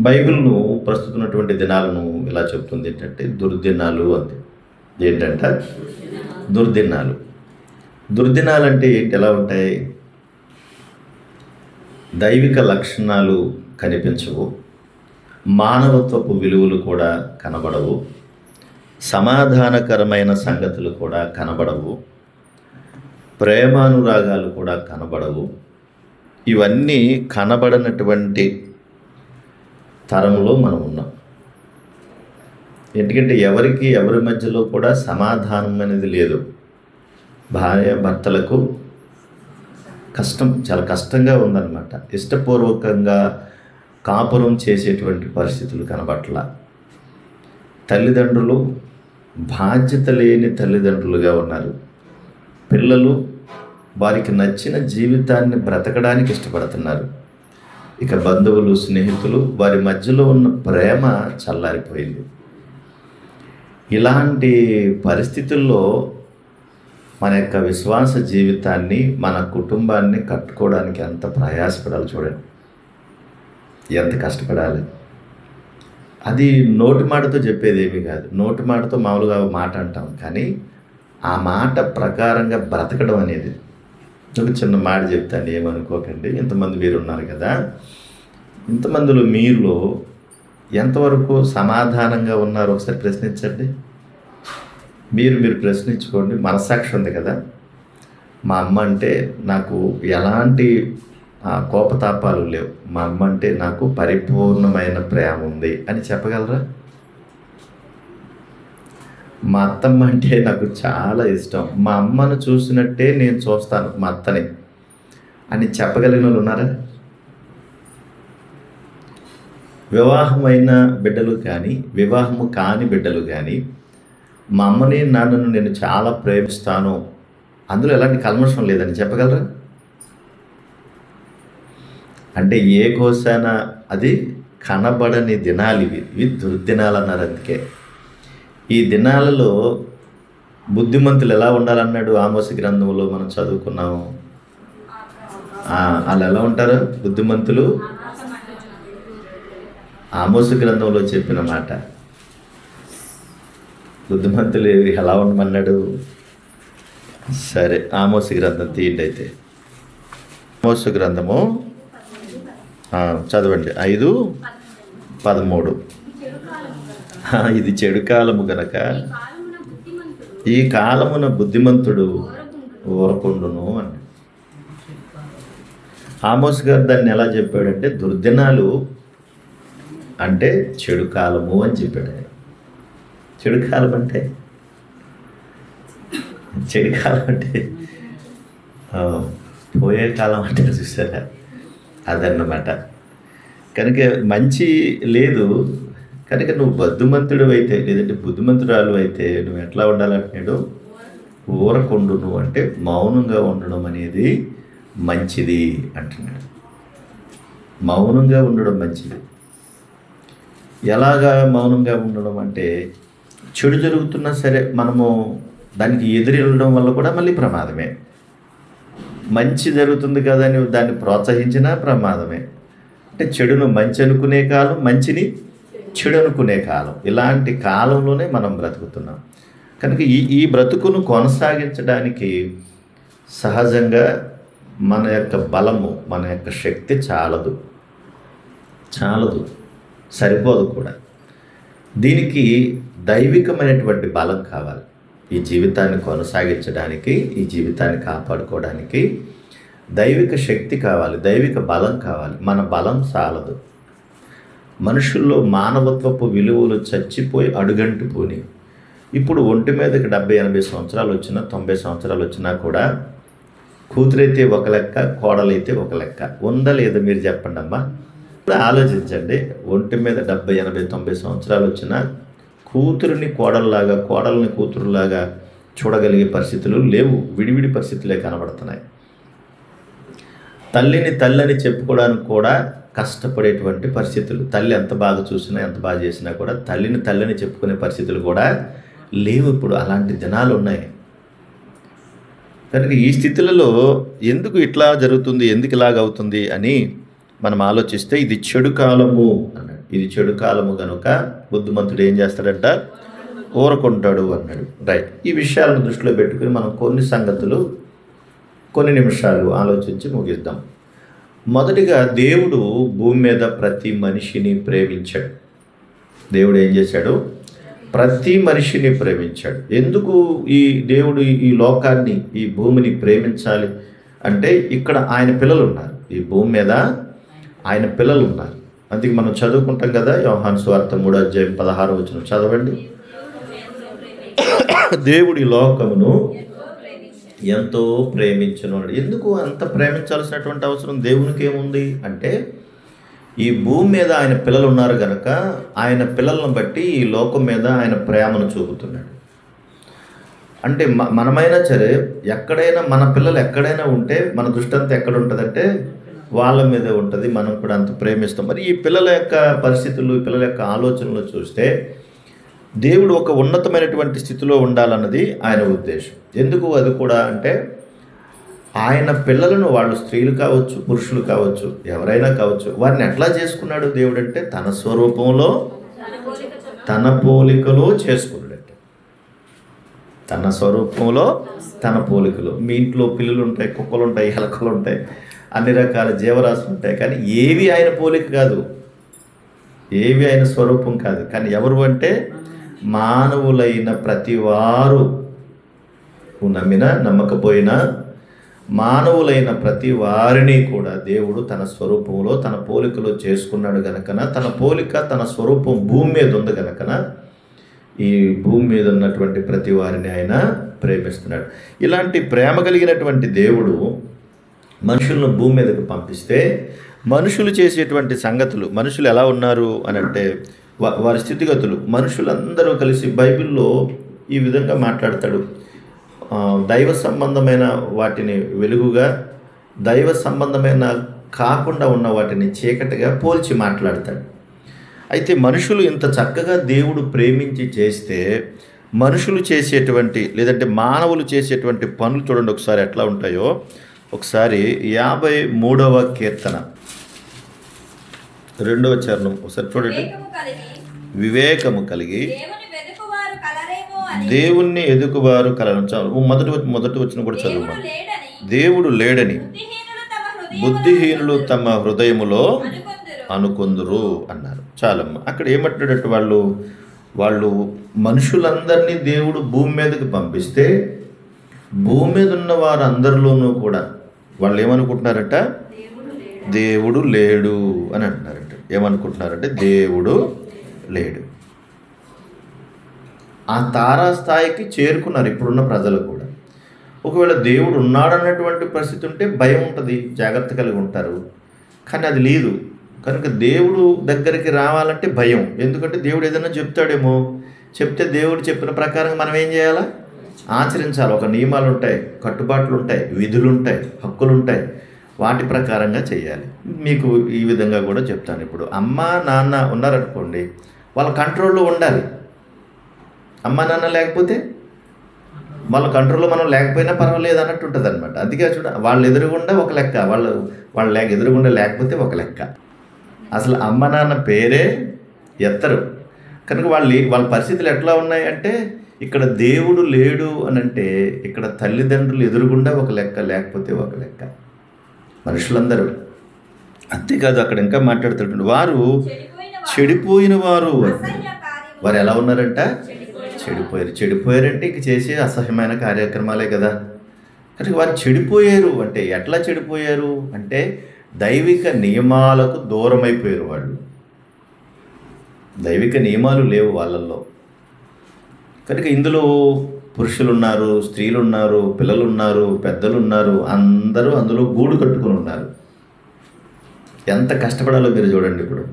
బైబిల్‌ను ప్రస్తుతమైనటువంటి దినాలను ఇలా చెప్తుంది ఏంటంటే దుర్దినాలు అంది. ఏంటంట? దుర్దినాలు. దుర్దినాలంటే ఏంటి? ఎలా ఉంటాయి? దైవిక లక్షణాలు కనిపించవు. మానవత్వపు విలువలు కూడా కనబడవు. సమాధానకరమైన సంగతులు కూడా కనబడవు. ప్రేమానురాగాలు కూడా కనబడవు. ఇవన్నీ కనబడనటువంటి తరంలో మనం ఉన్నాం. ఎందుకంటే ఎవరి మధ్యలో కూడా సమాధానం అనేది లేదు. భార్య భర్తలకు చాలా కష్టంగా ఉందన్నమాట. ఇష్టపూర్వకంగా కాపురం చేసేటువంటి పరిస్థితులు కనబట్ల. తల్లిదండ్రులు బాధ్యత లేని తల్లిదండ్రులుగా ఉన్నారు. పిల్లలు వారికి నచ్చిన జీవితాన్ని బ్రతకడానికి ఇష్టపడుతున్నారు. ఇక బంధువులు, స్నేహితులు, వారి మధ్యలో ఉన్న ప్రేమ చల్లారిపోయింది. ఇలాంటి పరిస్థితుల్లో మన యొక్క విశ్వాస జీవితాన్ని, మన కుటుంబాన్ని కట్టుకోవడానికి ఎంత ప్రయాసపడాలి చూడండి. ఎంత కష్టపడాలి. అది నోటి మాటతో చెప్పేది ఏమీ కాదు. నోటి మాటతో మామూలుగా మాట అంటాం, కానీ ఆ మాట ప్రకారంగా బ్రతకడం అనేది. ఒక చిన్న మాట చెప్తాను, ఏమనుకోకండి. ఇంతమంది మీరు ఉన్నారు కదా, ఇంతమందిలో మీలో ఎంతవరకు సమాధానంగా ఉన్నారో ఒకసారి ప్రశ్నించండి. మీరు ప్రశ్నించుకోండి. మనస్సాక్షి ఉంది కదా. మా అమ్మ అంటే నాకు ఎలాంటి కోపతాపాలు లేవు, మా అమ్మ అంటే నాకు పరిపూర్ణమైన ప్రేమ ఉంది అని చెప్పగలరా? మా అత్తమ్మ అంటే నాకు చాలా ఇష్టం, మా అమ్మను చూసినట్టే నేను చూస్తాను మా అత్తని అని చెప్పగలిగిన వాళ్ళు ఉన్నారా? వివాహమైన బిడ్డలు కానీ, వివాహము కాని బిడ్డలు కానీ, మా అమ్మని నాన్నను నేను చాలా ప్రేమిస్తాను, అందులో ఎలాంటి కల్మషం లేదని చెప్పగలరా? అంటే ఏ కోసాన అది కనబడని దినాలు ఇవి దుర్దినాలు అన్నారు. అందుకే ఈ దినాలలో బుద్ధిమంతులు ఎలా ఉండాలన్నాడు ఆమోసు గ్రంథంలో మనం చదువుకున్నాము. వాళ్ళు ఎలా ఉంటారు బుద్ధిమంతులు? ఆమోసు గ్రంథంలో చెప్పిన మాట. బుద్ధిమంతులు ఎలా ఉండమన్నాడు? సరే, ఆమోసు గ్రంథం తీయండి. అయితే ఆమోసు గ్రంథము చదవండి. 5:13. ఇది చెడు కాలము గనక ఈ కాలమున బుద్ధిమంతుడు ఊరకుండును అని. ఆమోస్ గారు దాన్ని ఎలా చెప్పాడంటే, దుర్దినాలు అంటే చెడు కాలము అని చెప్పాడు. చెడు కాలం అంటే పోయే కాలం అంటే చూసారా, అదన్నమాట. కనుక మంచి లేదు. కనుక నువ్వు బుద్ధిమంతుడు అయితే, లేదంటే బుద్ధిమంతురాలు అయితే నువ్వు ఎట్లా ఉండాలంటున్నాడు? ఊరకుండును అంటే మౌనంగా ఉండడం అనేది మంచిది అంటున్నాడు. మౌనంగా ఉండడం మంచిది. ఎలాగా మౌనంగా ఉండడం అంటే, చెడు జరుగుతున్నా సరే మనము దానికి ఎదురెళ్ళడం వల్ల కూడా మళ్ళీ ప్రమాదమే. మంచి జరుగుతుంది కదా అని దాన్ని ప్రోత్సహించినా ప్రమాదమే. అంటే చెడును మంచి అనుకునే కాలం, మంచిని చెడు అనుకునే కాలం. ఇలాంటి కాలంలోనే మనం బ్రతుకుతున్నాం. కనుక ఈ బ్రతుకును కొనసాగించడానికి సహజంగా మన యొక్క బలము, మన యొక్క శక్తి చాలదు, సరిపోదు కూడా. దీనికి దైవికమైనటువంటి బలం కావాలి. ఈ జీవితాన్ని కొనసాగించడానికి, ఈ జీవితాన్ని కాపాడుకోవడానికి దైవిక శక్తి కావాలి, దైవిక బలం కావాలి. మన బలం చాలదు. మనుషుల్లో మానవత్వపు విలువలు చచ్చిపోయి అడుగంటిపోని. ఇప్పుడు ఒంటి మీదకి 70-80 సంవత్సరాలు వచ్చినా, 90 సంవత్సరాలు వచ్చినా కూడా కూతురైతే ఒక లెక్క, కోడలైతే ఒక లెక్క. ఉందా లేదా మీరు చెప్పండి అమ్మా. ఆలోచించండి. ఒంటి మీద 70, 80, 90 సంవత్సరాలు వచ్చినా కూతురిని కోడల్లాగా, కోడల్ని కూతురులాగా చూడగలిగే పరిస్థితులు లేవు. విడివిడి పరిస్థితులే కనబడుతున్నాయి. తల్లిని తల్లని చెప్పుకోవడానికి కూడా కష్టపడేటువంటి పరిస్థితులు. తల్లి ఎంత బాగా చూసినా, ఎంత బాగా చేసినా కూడా తల్లిని తల్లని చెప్పుకునే పరిస్థితులు కూడా లేవు. ఇప్పుడు అలాంటి దినాలు ఉన్నాయి. కనుక ఈ స్థితులలో ఎందుకు ఇట్లా జరుగుతుంది, ఎందుకు ఇలాగవుతుంది అని మనం ఆలోచిస్తే ఇది చెడు కాలము అన్నాడు. ఇది చెడు కాలము కనుక బుద్ధిమంతుడు ఏం చేస్తాడంట, ఊరకుంటాడు అన్నాడు. రైట్. ఈ విషయాలను దృష్టిలో పెట్టుకుని మనం కొన్ని సంగతులు కొన్ని నిమిషాలు ఆలోచించి ముగిద్దాం. మొదటిగా దేవుడు భూమి మీద ప్రతి మనిషిని ప్రేమించాడు. దేవుడు ఏం చేశాడు, ప్రతి మనిషిని ప్రేమించాడు. ఎందుకు ఈ దేవుడు ఈ లోకాన్ని, ఈ భూమిని ప్రేమించాలి అంటే ఇక్కడ ఆయన పిల్లలు ఉన్నారు, ఈ భూమి మీద ఆయన పిల్లలు ఉన్నారు. అందుకే మనం చదువుకుంటాం కదా, యోహాను సువార్త 3:16 చదవండి. దేవుడి లోకమును ఎంతో ప్రేమించును. ఎందుకు అంత ప్రేమించాల్సినటువంటి అవసరం దేవునికి ఏముంది అంటే, ఈ భూమి మీద ఆయన పిల్లలు ఉన్నారు కనుక ఆయన పిల్లలను బట్టి ఈ లోకం మీద ఆయన ప్రేమను చూపుతున్నాడు. అంటే మనమైనా సరే ఎక్కడైనా మన పిల్లలు ఎక్కడైనా ఉంటే మన దృష్టి అంతా ఎక్కడ ఉంటుందంటే వాళ్ళ మీదే ఉంటుంది. మనం కూడా అంత ప్రేమిస్తాం. మరి ఈ పిల్లల యొక్క పరిస్థితులు, ఈ పిల్లల యొక్క ఆలోచనలు చూస్తే దేవుడు ఒక ఉన్నతమైనటువంటి స్థితిలో ఉండాలన్నది ఆయన ఉద్దేశం. ఎందుకు అది కూడా అంటే, ఆయన పిల్లలను, వాళ్ళు స్త్రీలు కావచ్చు, పురుషులు కావచ్చు, ఎవరైనా కావచ్చు, వారిని ఎట్లా చేసుకున్నాడు దేవుడు అంటే తన స్వరూపంలో తన పోలికలో చేసుకున్నాడు. తన స్వరూపంలో తన పోలికలో. మీ ఇంట్లో పిల్లులు ఉంటాయి, కుక్కలు ఉంటాయి, ఎలకలు ఉంటాయి, అన్ని రకాల జీవరాశులు ఉంటాయి, కానీ ఏవి ఆయన పోలిక కాదు, ఏవి ఆయన స్వరూపం కాదు. కానీ ఎవరు అంటే మానవులైన ప్రతి వారు, నమ్మినా నమ్మకపోయినా మానవులైన ప్రతి వారిని కూడా దేవుడు తన స్వరూపంలో తన పోలికలో చేసుకున్నాడు గనకన, తన పోలిక తన స్వరూపం భూమి మీద ఉంది గనకన ఈ భూమి మీద ఉన్నటువంటి ప్రతి వారిని ఆయన ప్రేమిస్తున్నాడు. ఇలాంటి ప్రేమ కలిగినటువంటి దేవుడు మనుషులను భూమి మీదకి పంపిస్తే మనుషులు చేసేటువంటి సంగతులు, మనుషులు ఎలా ఉన్నారు అని అంటే వారి స్థితిగతులు, మనుషులందరూ కలిసి బైబిల్లో ఈ విధంగా మాట్లాడతాడు. దైవ సంబంధమైన వాటిని వెలుగుగా, దైవ సంబంధమైన కాకుండా ఉన్న వాటిని చీకటిగా పోల్చి మాట్లాడతాడు. అయితే మనుషులు ఇంత చక్కగా దేవుడు ప్రేమించి చేస్తే మనుషులు చేసేటువంటి, లేదంటే మానవులు చేసేటువంటి పనులు చూడండి ఒకసారి ఎట్లా ఉంటాయో. ఒకసారి 53వ కీర్తన 2వ చరణం ఒకసారి చూడండి. వివేకము కలిగి దేవుణ్ణి ఎదుకువారు కలను. మొదటి వచ్చిన కూడా చదువు. దేవుడు లేడని బుద్ధిహీనులు తమ హృదయములో అనుకొందురు అన్నారు. చాలమ్మ. అక్కడ ఏమంటాడట, వాళ్ళు మనుషులందరినీ దేవుడు భూమి మీదకి పంపిస్తే భూమి మీద ఉన్న వారందరిలోనూ కూడా వాళ్ళు ఏమనుకుంటున్నారట, దేవుడు లేడు అని అంటున్నారట. ఏమనుకుంటున్నారంటే దేవుడు లేడు. ఆ తారాస్థాయికి చేరుకున్నారు ఇప్పుడున్న ప్రజలు కూడా. ఒకవేళ దేవుడు ఉన్నాడన్నటువంటి పరిస్థితి ఉంటే భయం ఉంటుంది, జాగ్రత్త కలిగి ఉంటారు. కానీ అది లేదు కనుక దేవుడు దగ్గరికి రావాలంటే భయం. ఎందుకంటే దేవుడు ఏదైనా చెప్తాడేమో, చెప్తే దేవుడు చెప్పిన ప్రకారం మనం ఏం చేయాలా, ఆచరించాలి. ఒక నియమాలు ఉంటాయి, కట్టుబాట్లు ఉంటాయి, విధులు ఉంటాయి, హక్కులు ఉంటాయి, వాటి ప్రకారంగా చేయాలి. మీకు ఈ విధంగా కూడా చెప్తాను. ఇప్పుడు అమ్మ నాన్న ఉన్నారనుకోండి, వాళ్ళ కంట్రోల్లో ఉండాలి. అమ్మ నాన్న లేకపోతే వాళ్ళ కంట్రోల్లో మనం లేకపోయినా పర్వాలేదు అన్నట్టు ఉంటుంది అనమాట. అందుకే వాళ్ళు ఎదురుగుండా ఒక లెక్క, వాళ్ళ ఎదురుగుండా లేకపోతే ఒక లెక్క. అసలు అమ్మ నాన్న పేరే ఎత్తరు. కనుక వాళ్ళ పరిస్థితులు ఎట్లా ఉన్నాయంటే, ఇక్కడ దేవుడు లేడు అని అంటే ఇక్కడ తల్లిదండ్రులు ఎదురుగుండా ఒక లెక్క, లేకపోతే ఒక లెక్క మనుషులందరూ. అంతేకాదు అక్కడ ఇంకా మాట్లాడుతుంటాడు, వారు చెడిపోయిన వారు. వారు ఎలా ఉన్నారంట, చెడిపోయారంటే ఇంక చేసే అసహ్యమైన కార్యక్రమాలే కదా. కానీ వారు చెడిపోయారు అంటే ఎట్లా చెడిపోయారు అంటే దైవిక నియమాలకు దూరం అయిపోయారు. వాళ్ళు దైవిక నియమాలు లేవు వాళ్ళల్లో. కనుక ఇందులో పురుషులు ఉన్నారు, స్త్రీలు ఉన్నారు, పిల్లలు ఉన్నారు, పెద్దలు ఉన్నారు, అందరూ అందులో గూడు కట్టుకుని ఉన్నారు. ఎంత కష్టపడాలో మీరు చూడండి. ఇప్పుడు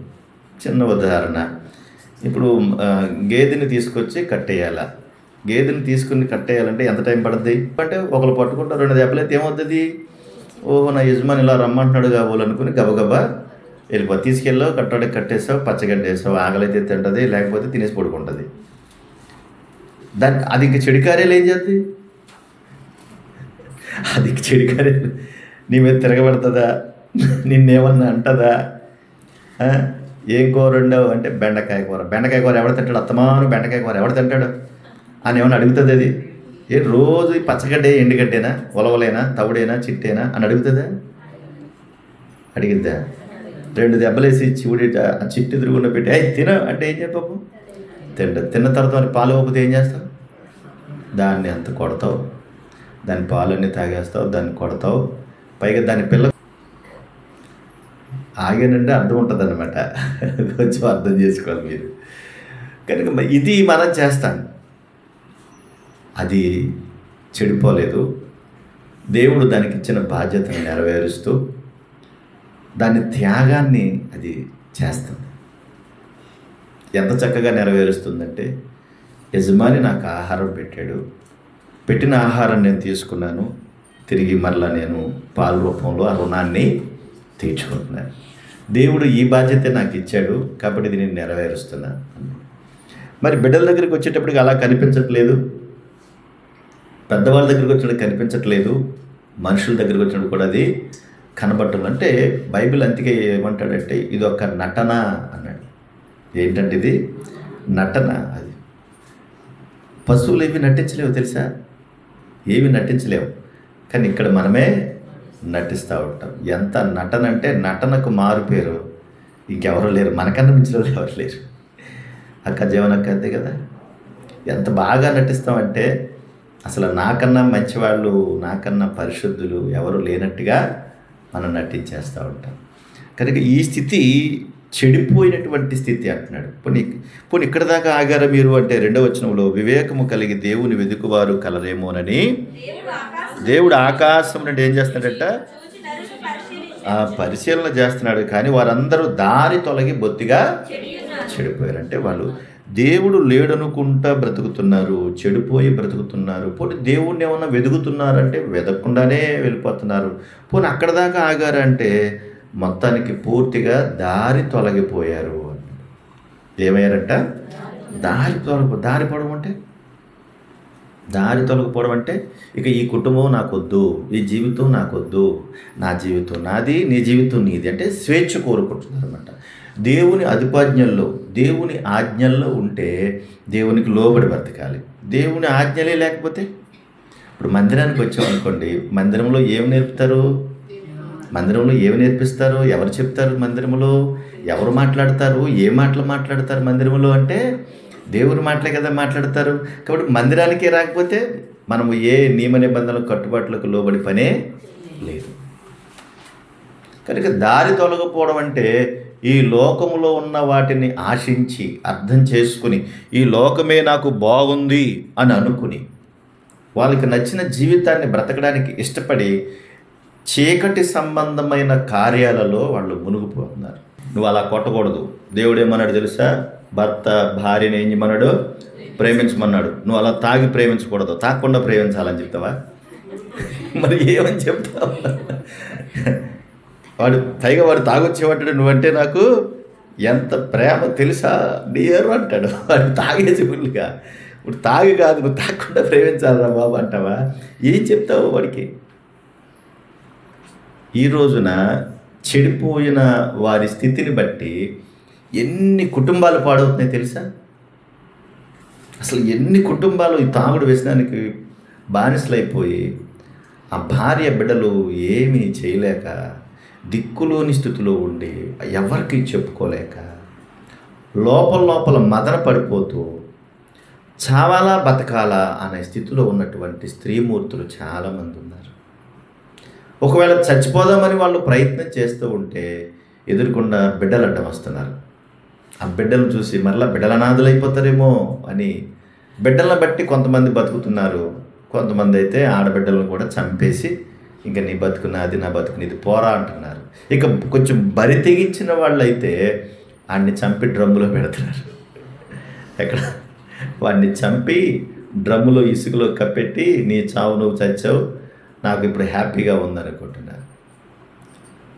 చిన్న ఉదాహరణ, ఇప్పుడు గేదెని తీసుకొచ్చి కట్టేయాల. గేదెని తీసుకుని కట్టేయాలంటే ఎంత టైం పడుతుంది అంటే, ఒకరు పట్టుకుంటారు, 2 దెబ్బలైతే ఏమవుతుంది, ఓహో నా యజమాని ఇలా రమ్మంటున్నాడు కావాలనుకుని గబగబా వెళ్ళిపో, తీసుకెళ్ళావు, కట్టడానికి కట్టేసావు, పచ్చగడ్డ వేసావు, ఆకలైతే తింటుంది, లేకపోతే తినేసి పడుకుంటుంది. అది ఇంక చెడికార్యాలు ఏం చేస్తుంది, అది చెడికార్యాలు నీ మీద తిరగబడుతుందా, నిన్నేమన్నా అంటదా? ఏం కూర వండావు అంటే బెండకాయ కూర. బెండకాయ కూర ఎవడు తింటాడు? అత్తమాను బెండకాయ కూర ఎవడు తింటాడు అని ఏమన్నా అడుగుతుంది అది? రోజు పచ్చగడ్డే ఎండుగడ్డేనా, ఉలవలేనా, తవుడేనా, చిట్టేనా అని అడుగుతుందా? అడిగిద్దా? 2 దెబ్బలేసి చివుడి ఆ చిట్టు తిరుగుండా పెట్టి తిన అంటే ఏం చెప్పు? తిన్న తర్వాత మరి పాలు ఇవ్వకపోతే ఏం చేస్తావు? దాన్ని అంత కొడతావు, దాని పాలన్నీ తాగేస్తావు, దాన్ని కొడతావు, పైగా దాని పిల్ల ఆగానంటే అర్థం ఉంటుంది అన్నమాట. కొంచెం అర్థం చేసుకోవాలి మీరు. కనుక ఇది మనం చేస్తాం, అది చెడిపోలేదు. దేవుడు దానికి ఇచ్చిన బాధ్యతను నెరవేరుస్తూ దాని త్యాగాన్ని అది చేస్తుంది. ఎంత చక్కగా నెరవేరుస్తుందంటే, యజమాని నాకు ఆహారం పెట్టాడు, పెట్టిన ఆహారం నేను తీసుకున్నాను, తిరిగి మరలా నేను పాల రూపంలో ఆ రుణాన్ని తీర్చుకుంటున్నాను. దేవుడు ఈ బాధ్యత నాకు ఇచ్చాడు కాబట్టి ఇది నేను నెరవేరుస్తున్నా. మరి బిడ్డల దగ్గరికి వచ్చేటప్పటికి అలా కనిపించట్లేదు, పెద్దవాళ్ళ దగ్గరికి వచ్చినప్పుడు కనిపించట్లేదు, మనుషుల దగ్గరికి వచ్చినప్పుడు కూడా అది కనబడటం. అంటే బైబిల్ అందుకే ఏమంటాడంటే ఇది ఒక నటన అన్నాడు. ఏంటంటే ఇది నటన. అది పశువులు ఏవి నటించలేవు తెలుసా, ఏవి నటించలేవు. కానీ ఇక్కడ మనమే నటిస్తూ ఉంటాం. ఎంత నటన అంటే నటనకు మారు పేరు ఇంకెవరూ లేరు, మనకన్నా మించిన వాళ్ళు ఎవరు లేరు. అక్క జీవనక్క అంతే కదా, ఎంత బాగా నటిస్తామంటే అసలు నాకన్నా మంచివాళ్ళు, నాకన్నా పరిశుద్ధులు ఎవరు లేనట్టుగా మనం నటించేస్తూ ఉంటాం. కనుక ఈ స్థితి చెడిపోయినటువంటి స్థితి అంటున్నాడు. పోనీ ఇక్కడ దాకా ఆగారా మీరు అంటే 2వ వచనంలో వివేకము కలిగి దేవుని వెదుకువారు కలరేమోనని దేవుడు ఆకాశం నుండి ఏం చేస్తున్నాడట, పరిశీలన చేస్తున్నాడు. కానీ వారందరూ దారి తొలగి బొత్తిగా చెడిపోయారు. అంటే వాళ్ళు దేవుడు లేడనుకుంటా బ్రతుకుతున్నారు, చెడిపోయి బ్రతుకుతున్నారు. పోనీ దేవుణ్ణి ఏమన్నా వెతుకుతున్నారంటే వెతకకుండానే వెళ్ళిపోతున్నారు. పోనీ అక్కడ దాకా ఆగారంటే మొత్తానికి పూర్తిగా దారి తొలగిపోయారు. ఏమయ్యారంట? దారి తొలగిపోవడం అంటే దారి తొలగిపోవడం అంటే ఇక ఈ కుటుంబం నాకొద్దు, ఈ జీవితం నాకొద్దు, నా జీవితం నాది, నీ జీవితం నీది అంటే స్వేచ్ఛ కోరుకుంటున్నారు అనమాట. దేవుని అధిపజ్ఞల్లో, దేవుని ఆజ్ఞల్లో ఉంటే దేవునికి లోబడి బ్రతకాలి. దేవుని ఆజ్ఞలే లేకపోతే, ఇప్పుడు మందిరానికి వచ్చామనుకోండి, మందిరంలో ఏమి నేర్పుతారు, మందిరంలో ఏమి నేర్పిస్తారు, ఎవరు చెప్తారు, మందిరంలో ఎవరు మాట్లాడతారు, ఏ మాటలు మాట్లాడతారు మందిరంలో అంటే దేవుని మాటలే కదా మాట్లాడతారు. కాబట్టి మందిరానికే రాకపోతే మనము ఏ నియమ నిబంధనలకు కట్టుబాట్లకు లోబడి పనే లేదు. కనుక దారి తొలగిపోవడం అంటే ఈ లోకములో ఉన్న వాటిని ఆశించి అర్థం చేసుకుని ఈ లోకమే నాకు బాగుంది అని అనుకుని వాళ్ళకి నచ్చిన జీవితాన్ని బ్రతకడానికి ఇష్టపడి చీకటి సంబంధమైన కార్యాలలో వాళ్ళు మునిగిపోతున్నారు. నువ్వు అలా కొట్టకూడదు. దేవుడు ఏమన్నాడు తెలుసా? భర్త భార్యని ఏం చేయమన్నాడు? ప్రేమించమన్నాడు. నువ్వు అలా తాగి ప్రేమించకూడదు, తాగకుండా ప్రేమించాలని చెప్తావా? మరి ఏమని చెప్తావు? వాడు తాగొచ్చేవాడు, నువ్వంటే నాకు ఎంత ప్రేమ తెలుసా డియర్ అంటాడు. వాడు తాగేసి ఫుల్గా. ఇప్పుడు తాగి కాదు, నువ్వు తాగకుండా ప్రేమించాలరా బాబు అంటావా? ఏం చెప్తావు వాడికి? ఈ రోజున చెడిపోయిన వారి స్థితిని బట్టి ఎన్ని కుటుంబాలు పాడవుతున్నాయి తెలుసా? అసలు ఎన్ని కుటుంబాలు ఈ తాగుడు వ్యసనానికి బానిసలైపోయి ఆ భార్య బిడ్డలు ఏమీ చేయలేక దిక్కులోని స్థితిలో ఉండి ఎవరికి చెప్పుకోలేక లోపల మదన పడిపోతూ చావాలా బతకాలా అనే స్థితిలో ఉన్నటువంటి స్త్రీమూర్తులు చాలామంది ఉన్నారు. ఒకవేళ చచ్చిపోదామని వాళ్ళు ప్రయత్నం చేస్తూ ఉంటే ఎదురుకుండా బిడ్డలు అడ్డం వస్తున్నారు. ఆ బిడ్డలను చూసి మరలా బిడ్డలనాథులు అయిపోతారేమో అని బిడ్డలను బట్టి కొంతమంది బతుకుతున్నారు. కొంతమంది అయితే ఆడబిడ్డలను కూడా చంపేసి ఇంకా నీ బతుకు నాది, నా బతుకు నీది పోరా అంటున్నారు. ఇక కొంచెం బరి తెగించిన వాళ్ళు అయితే వాడిని చంపి డ్రమ్ములో పెడుతున్నారు. ఎక్కడ వాడిని చంపి డ్రమ్ములో ఇసుకలో కప్పెట్టి నీ చావు నువ్వు చచ్చావు, నాకు ఇప్పుడు హ్యాపీగా ఉందనుకుంటున్నారు.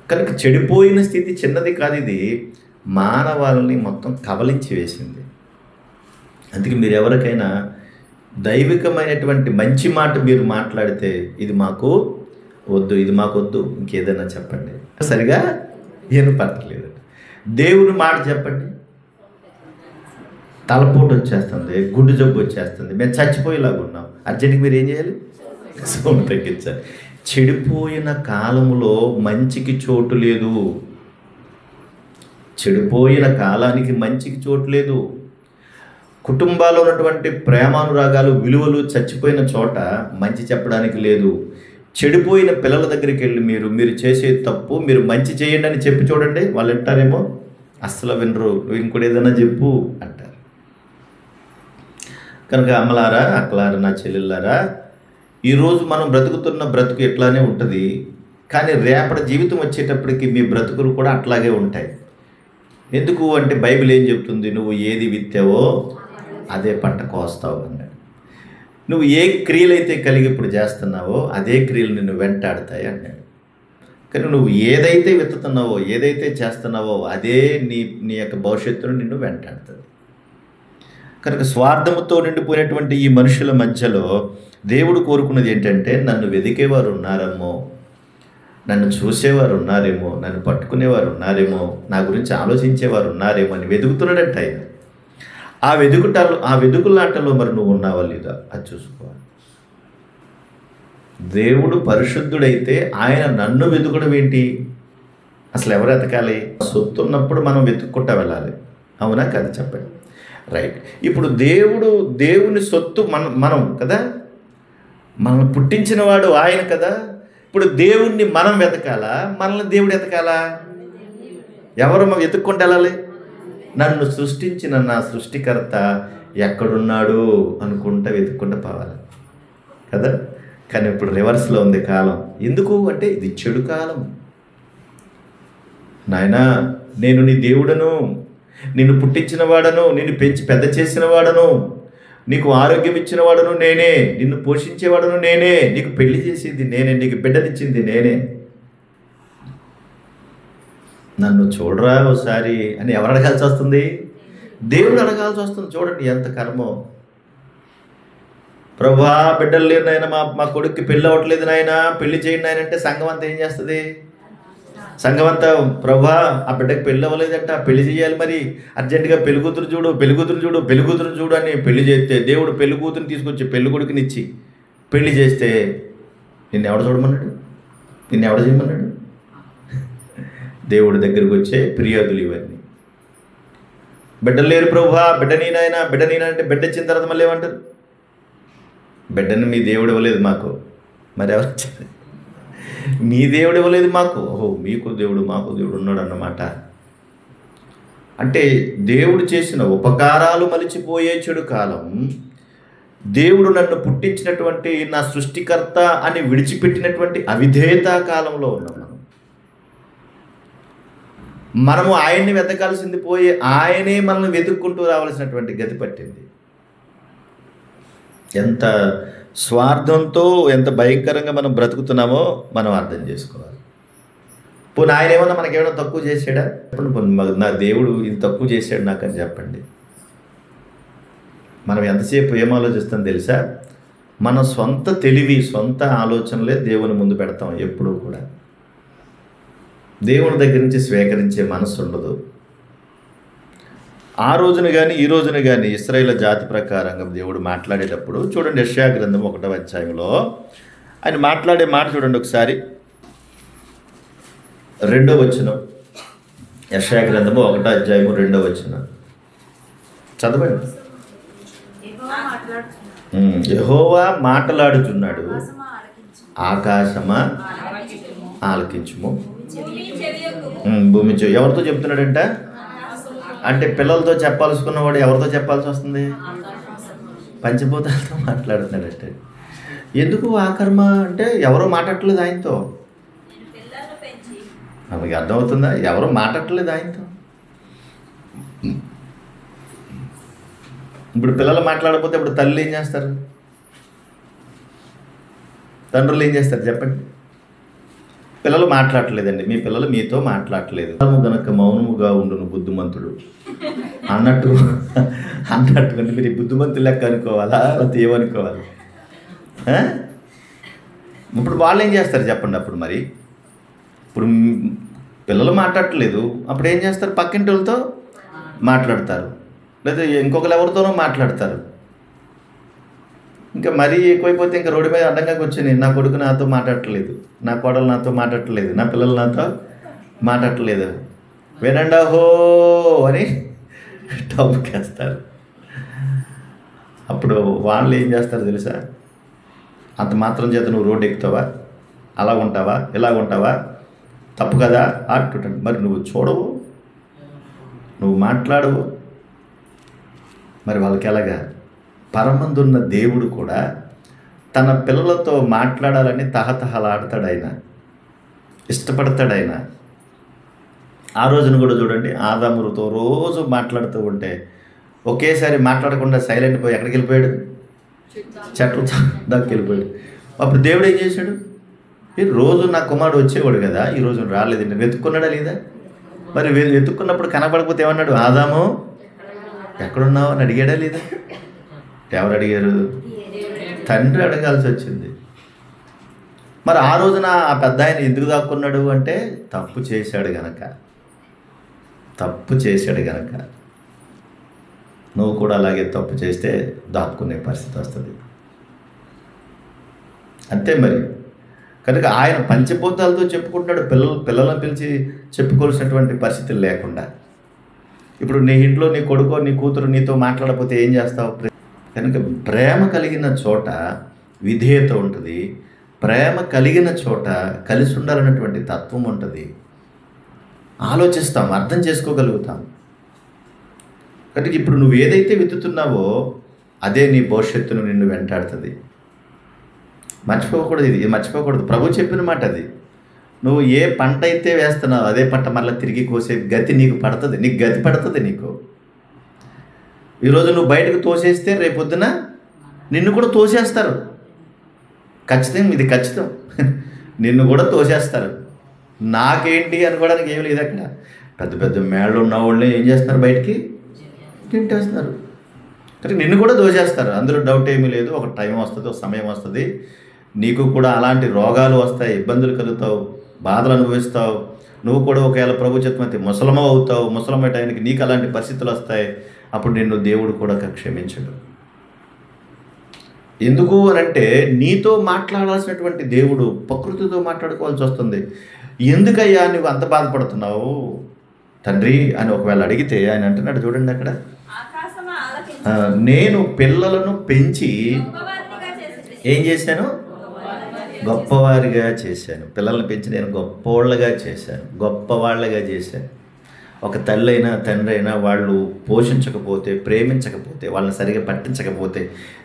కనుక చెడిపోయిన స్థితి చిన్నది కాదు, ఇది మానవాళ్ళని మొత్తం కబలించి వేసింది. అందుకే మీరు ఎవరికైనా దైవికమైనటువంటి మంచి మాట మీరు మాట్లాడితే ఇది మాకు వద్దు, ఇది మాకు వద్దు, ఇంకేదైనా చెప్పండి. సరిగా వినపడట్లేదు. దేవుని మాట చెప్పండి, తలపోటు వచ్చేస్తుంది, గుండె జబ్బు వచ్చేస్తుంది, మేము చచ్చిపోయేలాగా ఉన్నాం, అర్జెంట్గా మీరు ఏం చేయాలి? సౌండ్ తగ్గించాలి. చెడిపోయిన కాలంలో మంచికి చోటు లేదు. చెడిపోయిన కాలానికి మంచికి చోటు లేదు. కుటుంబాల్లో ఉన్నటువంటి ప్రేమానురాగాలు, విలువలు చచ్చిపోయిన చోట మంచి చెప్పడానికి లేదు. చెడిపోయిన పిల్లల దగ్గరికి వెళ్ళి మీరు చేసే తప్పు, మీరు మంచి చేయండి అని చెప్పి చూడండి, వాళ్ళు వింటారేమో? అస్సలు వినరు. నువ్వు ఇంకోటి ఏదైనా చెప్పు అంటారు. కనుక అమ్మలారా, అక్కలారా, నా చెల్లెళ్ళారా, ఈరోజు మనం బ్రతుకుతున్న బ్రతుకు ఎట్లానే ఉంటుంది, కానీ రేపటి జీవితం వచ్చేటప్పటికి మీ బ్రతుకులు కూడా అట్లాగే ఉంటాయి. ఎందుకు అంటే బైబిల్ ఏం చెప్తుంది? నువ్వు ఏది విత్తావో అదే పంట కోస్తావు అన్నాడు. నువ్వు ఏ క్రియలైతే కలిగి ఇప్పుడు చేస్తున్నావో అదే క్రియలు నిన్ను వెంటాడుతాయి అన్నాడు. కానీ నువ్వు ఏదైతే విత్తుతున్నావో, ఏదైతే చేస్తున్నావో అదే నీ యొక్క భవిష్యత్తును నిన్ను వెంటాడుతుంది. కనుక స్వార్థముతో నిండిపోయినటువంటి ఈ మనుషుల మధ్యలో దేవుడు కోరుకున్నది ఏంటంటే, నన్ను వెదికేవారు ఉన్నారేమో, నన్ను చూసేవారు ఉన్నారేమో, నన్ను పట్టుకునేవారు ఉన్నారేమో, నా గురించి ఆలోచించేవారు ఉన్నారేమో అని వెతుకుతున్నాడంట ఆయన. ఆ వెతుకులాటలో మరి నువ్వు ఉన్నావా లేదా అది చూసుకోవాలి. దేవుడు పరిశుద్ధుడైతే ఆయన నన్ను వెతుకడం ఏంటి? అసలు ఎవరు ఎతకాలి? సొత్తు ఉన్నప్పుడు మనం వెతుక్కుంటా వెళ్ళాలి, అవునా కదా? చెప్పండి. రైట్. ఇప్పుడు దేవుని సొత్తు మనం కదా, మనల్ని పుట్టించిన వాడు ఆయన కదా. ఇప్పుడు దేవుణ్ణి మనం వెతకాలా, మనల్ని దేవుడు ఎతకాలా? ఎవరు వెతుక్కుంటూ వెళ్ళాలి? నన్ను సృష్టించిన నా సృష్టికర్త ఎక్కడున్నాడు అనుకుంటా వెతుక్కుంటూ పోవాలి కదా. కానీ ఇప్పుడు రివర్స్లో ఉంది కాలం. ఎందుకు అంటే ఇది చెడు కాలం. నాయనా, నేను నీ దేవుడను, నిన్ను పుట్టించిన వాడను, నిన్ను పెంచి పెద్ద చేసిన వాడను, నీకు ఆరోగ్యం ఇచ్చిన వాడను నేనే, నిన్ను పోషించేవాడను నేనే, నీకు పెళ్లి చేసింది నేనే, నీకు బిడ్డనిచ్చింది నేనే, నన్ను చూడరా ఒకసారి అని ఎవరు అడగాల్సి వస్తుంది? దేవుడు అడగాల్సి వస్తుంది. చూడండి ఎంత కర్మో. ప్రభా, బిడ్డలు లేరు నాయన, మా కొడుక్కి పెళ్ళి అవ్వట్లేదు నాయన, పెళ్లి చేయండి నాయన అంటే సంఘం అంతా ఏం చేస్తుంది? సంఘం అంతా, ప్రభా ఆ బిడ్డకి పెళ్ళి అవ్వలేదంట, పెళ్లి చేయాలి, మరి అర్జెంటుగా పెళ్లి కూతురు చూడు అని పెళ్లి చేస్తే, దేవుడు పెళ్లి కూతురుని తీసుకొచ్చి పెళ్లి కొడుకునిచ్చి పెళ్లి చేస్తే నిన్నెవడ చూడమన్నాడు? నిన్నెవడ చేయమన్నాడు? దేవుడి దగ్గరికి వచ్చే ఫిర్యాదులు ఇవన్నీ. బిడ్డలు లేరు ప్రభా, బిడ్డ నీనాయన అంటే బిడ్డ ఇచ్చిన తర్వాత మళ్ళీ ఏమంటారు? బిడ్డని మీ దేవుడు ఇవ్వలేదు మాకు, మరి ఎవరు ఇచ్చారు? మీ దేవుడు ఇవ్వలేదు మాకు. ఓహో, మీకు దేవుడు మాకు దేవుడు ఉన్నాడు అన్నమాట. అంటే దేవుడు చేసిన ఉపకారాలు మలిచిపోయే చెడు కాలం, దేవుడు నన్ను పుట్టించినటువంటి నా సృష్టికర్త అని విడిచిపెట్టినటువంటి అవిధేయతా కాలంలో ఉన్నాం మనము. ఆయన్ని వెతకాల్సింది పోయి ఆయనే మనల్ని వెతుక్కుంటూ రావాల్సినటువంటి గతి పట్టింది. ఎంత స్వార్థంతో, ఎంత భయంకరంగా మనం బ్రతుకుతున్నామో మనం అర్థం చేసుకోవాలి. పోనీ ఆయన ఏమన్నా మనకేమైనా తక్కువ చేసాడా? నా దేవుడు ఇది తక్కువ చేశాడు నాకని చెప్పండి. మనం ఎంతసేపు ఏం ఆలోచిస్తాం తెలుసా? మన సొంత తెలివి, సొంత ఆలోచనలే దేవుని ముందు పెడతాం ఎప్పుడూ కూడా. దేవుని దగ్గర నుంచి స్వీకరించే మనసు ఉండదు. ఆ రోజున కానీ ఈ రోజున కానీ ఇశ్రాయేలు జాతి ప్రకారంగా దేవుడు మాట్లాడేటప్పుడు చూడండి, యెషయా గ్రంథం 1వ అధ్యాయంలో ఆయన మాట్లాడే మాట చూడండి ఒకసారి. 2వ వచనం, యెషయా గ్రంథము 1వ అధ్యాయము 2వ వచనం చదవండి. యెహోవా మాట్లాడుచున్నాడు, ఆకాశమా ఆలకించుము, భూమి ఎవరితో చెప్తున్నాడంట? అంటే పిల్లలతో చెప్పాల్సుకున్నవాడు ఎవరితో చెప్పాల్సి వస్తుంది? పంచభూతాలతో మాట్లాడుతున్నాడంటే. ఎందుకు ఆ కర్మ అంటే ఎవరో మాట్లాడట్లేదు ఆయనతో. మనకి అర్థమవుతుందా? ఎవరో మాట్లాడట్లేదు ఆయనతో. ఇప్పుడు పిల్లలు మాట్లాడకపోతే ఇప్పుడు తల్లి ఏం చేస్తారు? తండ్రులు ఏం చేస్తారు చెప్పండి? పిల్లలు మాట్లాడలేదండి, మీ పిల్లలు మీతో మాట్లాడలేదు గనక మౌనముగా ఉండును బుద్ధిమంతుడు అన్నట్టుగా మీరు బుద్ధిమంతులు లెక్క అనుకోవాలా? లేకపోతే ఏమనుకోవాలి? ఇప్పుడు వాళ్ళు ఏం చేస్తారు చెప్పండి? అప్పుడు మరి ఇప్పుడు పిల్లలు మాట్లాడట్లేదు, అప్పుడు ఏం చేస్తారు? పక్కింటి వాళ్ళతో మాట్లాడతారు, లేదా ఇంకొకరు ఎవరితోనో మాట్లాడతారు. ఇంకా మరీ ఎక్కువైపోతే ఇంకా రోడ్డు మీద అడ్డంగా కూర్చొని నా కొడుకు నాతో మాట్లాడట్లేదు, నా కోడలు నాతో మాట్లాడట్లేదు, నా పిల్లలు నాతో మాట్లాడట్లేదు, వినండా హో అని టౌకేస్తారు. అప్పుడు వాళ్ళు ఏం చేస్తారు తెలుసా? అంత మాత్రం చేత నువ్వు రోడ్డు ఎక్కుతావా, అలా ఉంటావా, ఇలా ఉంటావా, తప్పు కదా అంటుంటాడు. మరి నువ్వు చూడవు, నువ్వు మాట్లాడవు, మరి వాళ్ళకి ఎలాగా? పరమందున్న దేవుడు కూడా తన పిల్లలతో మాట్లాడాలని తహతహలాడతాడు, ఆయన ఇష్టపడతాడు. ఆయన ఆ రోజున కూడా చూడండి, ఆదాముతో రోజు మాట్లాడుతూ ఉంటే ఒకేసారి మాట్లాడకుండా సైలెంట్ పోయి ఎక్కడికి వెళ్ళిపోయాడు? చెట్టు దానికి వెళ్ళిపోయాడు. అప్పుడు దేవుడు ఏం చేశాడు? రోజు నా కుమారుడు వచ్చేవాడు కదా, ఈరోజు రాలేదు, నేను వెతుక్కున్నాడా లేదా? మరి వెతుక్కున్నప్పుడు కనపడకపోతే ఏమన్నాడు? ఆదాము ఎక్కడున్నావు అని అడిగాడా లేదా? ఎవరు అడిగారు? తండ్రి అడగాల్సి వచ్చింది. మరి ఆ రోజున ఆ పెద్ద ఆయన ఎందుకు దాక్కున్నాడు అంటే తప్పు చేశాడు గనక. నువ్వు కూడా అలాగే తప్పు చేస్తే దాక్కునే పరిస్థితి వస్తుంది, అంతే మరి. కనుక ఆయన పంచభూతాలతో చెప్పుకుంటున్నాడు, పిల్లలను పిలిచి చెప్పుకోవాల్సినటువంటి పరిస్థితులు లేకుండా. ఇప్పుడు నీ ఇంట్లో నీ కొడుకో నీ కూతురు నీతో మాట్లాడకపోతే ఏం చేస్తావు? కనుక ప్రేమ కలిగిన చోట విధేయత ఉంటుంది, ప్రేమ కలిగిన చోట కలిసి ఉండాలన్నటువంటి తత్వం ఉంటుంది. ఆలోచిస్తాం, అర్థం చేసుకోగలుగుతాం. కనుక ఇప్పుడు నువ్వు ఏదైతే విత్తుతున్నావో అదే నీ భవిష్యత్తును నిన్ను వెంటాడుతుంది. మర్చిపోకూడదు, ఇది మర్చిపోకూడదు. ప్రభు చెప్పిన మాట అది. నువ్వు ఏ పంట అయితే వేస్తున్నావు అదే పంట మళ్ళీ తిరిగి కోసే గతి నీకు పడుతుంది, నీకు గతి పడుతుంది. నీకు ఈరోజు నువ్వు బయటకు తోసేస్తే రేపొద్దున నిన్ను కూడా తోసేస్తారు. ఖచ్చితంగా, ఇది ఖచ్చితం. నిన్ను కూడా తోసేస్తారు. నాకేంటి అనుకోవడానికి ఏమి లేదు. అక్కడ పెద్ద పెద్ద మేళ్ళు ఉన్న వాళ్ళని ఏం చేస్తున్నారు? బయటికి తింటేస్తున్నారు. కానీ నిన్ను కూడా దోచేస్తారు, అందులో డౌట్ ఏమీ లేదు. ఒక టైం వస్తుంది, ఒక సమయం వస్తుంది, నీకు కూడా అలాంటి రోగాలు వస్తాయి, ఇబ్బందులు కలుగుతావు, బాధలు అనుభవిస్తావు. నువ్వు కూడా ఒకవేళ ప్రభు చిత్తమైతే ముసలమ అవుతావు. ముసలమ టైంకి నీకు అలాంటి పరిస్థితులు వస్తాయి. అప్పుడు నిన్ను దేవుడు కూడా క్షమించడు. ఎందుకు అనంటే నీతో మాట్లాడాల్సినటువంటి దేవుడు ప్రకృతితో మాట్లాడుకోవాల్సి వస్తుంది. ఎందుకయ్యా నువ్వు అంత బాధపడుతున్నావు తండ్రి అని ఒకవేళ అడిగితే ఆయన అంటున్నాడు, చూడండి అక్కడ, నేను పిల్లలను పెంచి ఏం చేశాను? గొప్పవారిగా చేశాను. పిల్లల్ని పెంచి నేను గొప్పవాళ్ళగా చేశాను, గొప్పవాళ్ళగా చేశాను. ఒక తల్లి అయినా తండ్రి అయినా వాళ్ళు పోషించకపోతే, ప్రేమించకపోతే, వాళ్ళని సరిగా పట్టించకపోతే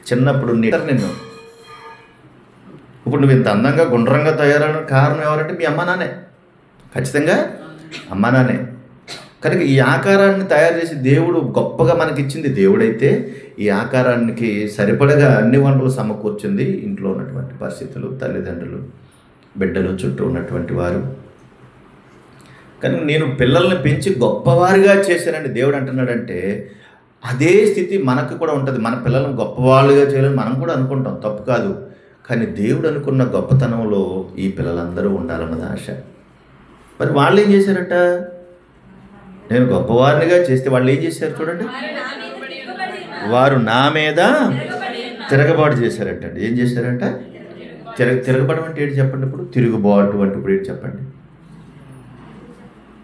చిన్నప్పుడు నిన్ను ఇప్పుడు నువ్వు ఇంత అందంగా గుండ్రంగా తయారైన కారణం ఎవరంటే మీ అమ్మ నాన్నే. ఖచ్చితంగా అమ్మ నాన్నే. కనుక ఈ ఆకారాన్ని తయారు చేసి దేవుడు గొప్పగా మనకిచ్చింది దేవుడైతే, ఈ ఆకారానికి సరిపడగా అన్ని వనరులు సమకూర్చింది ఇంట్లో ఉన్నటువంటి పరిస్థితులు, తల్లిదండ్రులు, బిడ్డలు, చుట్టూ ఉన్నటువంటి వారు. కనుక నేను పిల్లల్ని పెంచి గొప్పవారిగా చేశానని దేవుడు అంటున్నాడంటే అదే స్థితి మనకు కూడా ఉంటుంది. మన పిల్లలను గొప్పవాళ్ళుగా చేయాలని మనం కూడా అనుకుంటాం, తప్పు కాదు. కానీ దేవుడు అనుకున్న గొప్పతనంలో ఈ పిల్లలందరూ ఉండాలన్నది ఆశ. మరి వాళ్ళు ఏం చేశారట? నేను గొప్పవారినిగా చేస్తే వాళ్ళు ఏం చేశారు చూడండి, వారు నా మీద తిరగబాటు చేశారంట. ఏం చేశారంట? తిరగబడడం అంటే ఏంటి చెప్పండి? ఇప్పుడు తిరుగుబాటు అంటే ఇప్పుడు ఏంటి చెప్పండి?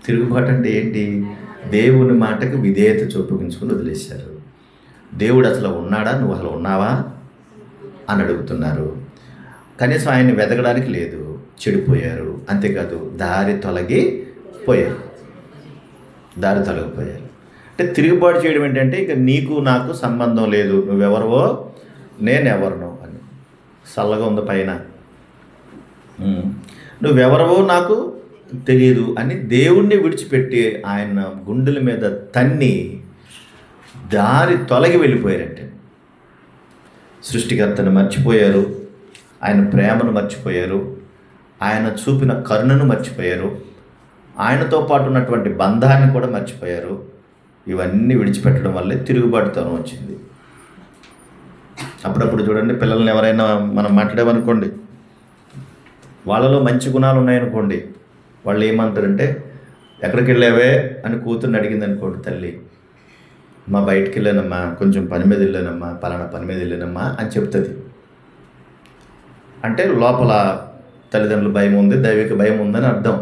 తిరుగుబాటు అంటే ఏంటి? దేవుని మాటకు విధేయత చూపించుకుని వదిలేశారు. దేవుడు అసలు ఉన్నాడా, నువ్వు అసలు ఉన్నావా అని అడుగుతున్నారు. కనీసం ఆయన్ని వెతకడానికి లేదు, చెడిపోయారు. అంతేకాదు దారి తొలగిపోయారు. అంటే తిరుగుబాటు చేయడం ఏంటంటే ఇక నీకు నాకు సంబంధం లేదు, నువ్వెవరవో నేనెవరినో అని. చల్లగా ఉంది పైన, నువ్వెవరవో నాకు తెలియదు అని దేవుణ్ణి విడిచిపెట్టి ఆయన గుండెల మీద తన్ని దారి తొలగి వెళ్ళిపోయారంటే. సృష్టికర్తను మర్చిపోయారు, ఆయన ప్రేమను మర్చిపోయారు, ఆయన చూపిన కరుణను మర్చిపోయారు, ఆయనతో పాటు ఉన్నటువంటి బంధాన్ని కూడా మర్చిపోయారు. ఇవన్నీ విడిచిపెట్టడం వల్లే తిరుగుబాటుతనం వచ్చింది. అప్పుడప్పుడు చూడండి, పిల్లల్ని ఎవరైనా మనం మాట్లాడామనుకోండి, వాళ్ళలో మంచి గుణాలు ఉన్నాయనుకోండి, వాళ్ళు ఏమంటారంటే, ఎక్కడికి వెళ్ళావే అని కూతుర్ని అడిగింది అనుకోండి తల్లి, మా బయటికి వెళ్ళానమ్మా, కొంచెం పని మీద వెళ్ళానమ్మా, పలానా పని మీద వెళ్ళానమ్మా అని చెప్తుంది. అంటే లోపల తల్లిదండ్రుల భయం ఉంది, దైవిక భయం ఉందని అర్థం.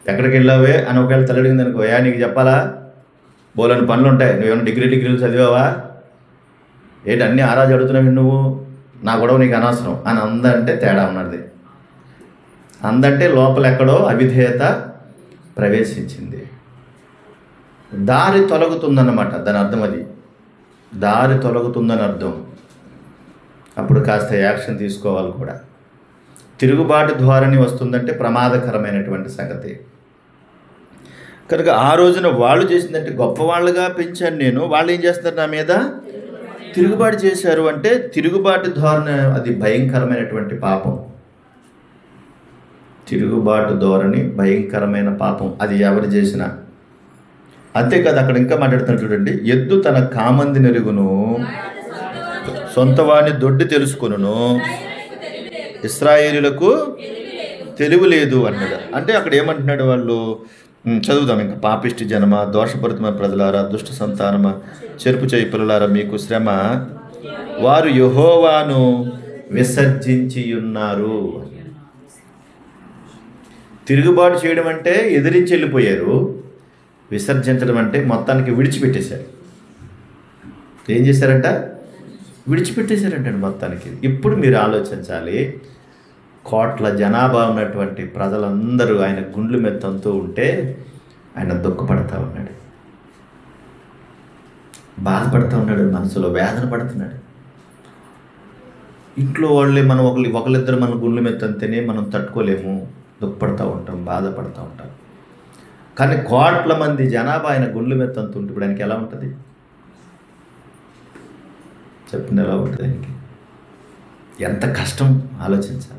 ఎక్కడికి వెళ్ళావే అని ఒకవేళ తల్లి అడిగింది అనుకో, నీకు చెప్పాలా, బోలని పనులు ఉంటాయి, నువ్వేమైనా డిగ్రీలు చదివావా, ఏంటి అన్నీ ఆరాజు అడుగుతున్నావు నువ్వు, నా గొడవ నీకు అనవసరం అని అందంటే తేడా ఉన్నది. అందంటే లోపల ఎక్కడో అవిధేయత ప్రవేశించింది, దారి తొలగుతుందన్నమాట. దాని అర్థం అది, దారి తొలగుతుందని అర్థం. అప్పుడు కాస్త యాక్షన్ తీసుకోవాలి కూడా. తిరుగుబాటు ధోరణి వస్తుందంటే ప్రమాదకరమైనటువంటి సంగతి. కనుక ఆ రోజున వాళ్ళు చేసిందంటే, గొప్పవాళ్ళుగా పెంచాను నేను, వాళ్ళు ఏం చేస్తారు నా మీద తిరుగుబాటు చేశారు అంటే, తిరుగుబాటు ధోరణి అది భయంకరమైనటువంటి పాపం. తిరుగుబాటు ధోరణి భయంకరమైన పాపం, అది ఎవరు చేసినా. అంతేకాదు, అక్కడ ఇంకా మాట్లాడుతున్నారు చూడండి, ఎద్దు తన కామంది నెరుగును, సొంతవాణి దొడ్డి తెలుసుకొనును, ఇశ్రాయేలులకు తెలివి లేదు అన్నాడు. అంటే అక్కడ ఏమంటున్నాడు, వాళ్ళు చదువుదాం ఇంకా. పాపిష్టి జనమ, దోషపూరితమైన ప్రజలారా, దుష్ట సంతానమ, చెరుపు చేయి పిల్లలారా, మీకు శ్రమ, వారు యెహోవాను విసర్జించి ఉన్నారు. తిరుగుబాటు చేయడం అంటే ఎదిరించి వెళ్ళిపోయారు, విసర్జించడం అంటే మొత్తానికి విడిచిపెట్టేశారు. ఏం చేశారంట, విడిచిపెట్టేశారంటండి మొత్తానికి. ఇప్పుడు మీరు ఆలోచించాలి, కోట్ల జనాభా ఉన్నటువంటి ప్రజలందరూ ఆయన గుండ్ల మీద తంతూ ఉంటే ఆయన దుఃఖపడతా ఉన్నాడు, బాధపడుతూ ఉన్నాడు, మనసులో వేదన పడుతున్నాడు. ఇంట్లో వాళ్ళే మనం ఒకళ్ళిద్దరు మన గుండ్ల మీద తంతేనే మనం తట్టుకోలేము, దుఃఖపడతా ఉంటాం, బాధపడుతూ ఉంటాం. కానీ కోట్ల మంది జనాభా ఆయన గుండ్ల మీద తంతుంటే ఇప్పుడు ఆయనకి ఎలా ఉంటుంది చెప్పండి, ఎలా ఉంటుంది ఆయనకి? ఎంత కష్టం ఆలోచించాలి.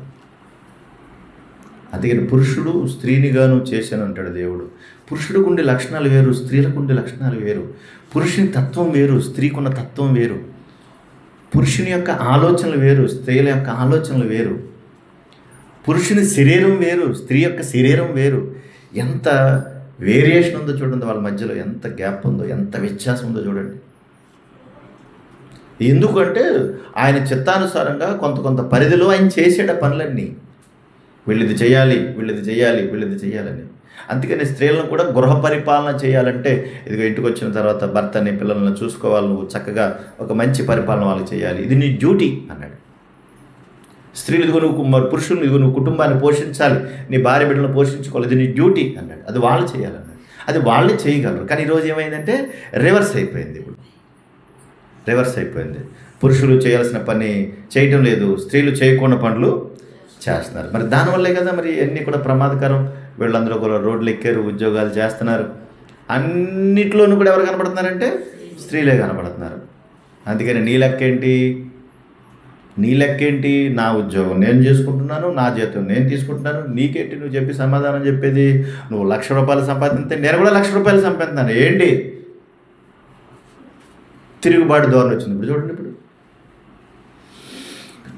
అందుకని పురుషుడు స్త్రీనిగాను చేశాను అంటాడు దేవుడు. పురుషుడికి ఉండే లక్షణాలు వేరు, స్త్రీలకు ఉండే లక్షణాలు వేరు. పురుషుని తత్వం వేరు, స్త్రీకున్న తత్వం వేరు. పురుషుని యొక్క ఆలోచనలు వేరు, స్త్రీల యొక్క ఆలోచనలు వేరు. పురుషుని శరీరం వేరు, స్త్రీ యొక్క శరీరం వేరు. ఎంత వేరియేషన్ ఉందో చూడండి, వాళ్ళ మధ్యలో ఎంత గ్యాప్ ఉందో, ఎంత వ్యత్యాసం ఉందో చూడండి. ఎందుకంటే ఆయన చిత్తానుసారంగా కొంత పరిధిలో ఆయన చేసేట పనులన్నీ, వీళ్ళది చేయాలి, వీళ్ళది చేయాలి, వీళ్ళది చేయాలని. అందుకని స్త్రీలను కూడా గృహ పరిపాలన చేయాలంటే, ఇదిగో ఇంటికి వచ్చిన తర్వాత భర్తని పిల్లలను చూసుకోవాలి, నువ్వు చక్కగా ఒక మంచి పరిపాలన వాళ్ళకి చేయాలి, ఇది నీ డ్యూటీ అన్నాడు. స్త్రీలు ఇదిగో నువ్వు, పురుషులు ఇదిగో నువ్వు కుటుంబాన్ని పోషించాలి, నీ భార్య బిడ్డలను పోషించుకోవాలి, ఇది నీ డ్యూటీ అన్నాడు. అది వాళ్ళు చేయాలన్నాడు, అది వాళ్ళే చేయగలరు. కానీ ఈరోజు ఏమైందంటే రివర్స్ అయిపోయింది. ఇప్పుడు రివర్స్ అయిపోయింది. పురుషులు చేయాల్సిన పని చేయటం లేదు, స్త్రీలు చేయకుండా పనులు చేస్తున్నారు. మరి దానివల్లే కదా మరి అన్నీ కూడా ప్రమాదకరం. వీళ్ళందరూ కూడా రోడ్లు ఎక్కారు, ఉద్యోగాలు చేస్తున్నారు, అన్నిట్లోనూ కూడా ఎవరు కనబడుతున్నారంటే స్త్రీలే కనబడుతున్నారు. అందుకని నీ లెక్కేంటి, నా ఉద్యోగం నేను చేసుకుంటున్నాను, నా జీతం నేను తీసుకుంటున్నాను, నీకేంటి నువ్వు చెప్పి సమాధానం చెప్పేది? నువ్వు 1,00,000 రూపాయలు సంపాదించితే నేను కూడా 1,00,000 రూపాయలు సంపాదిస్తాను ఏంటి? తిరుగుబాటు ధోరణి వచ్చింది ఇప్పుడు చూడండి. ఇప్పుడు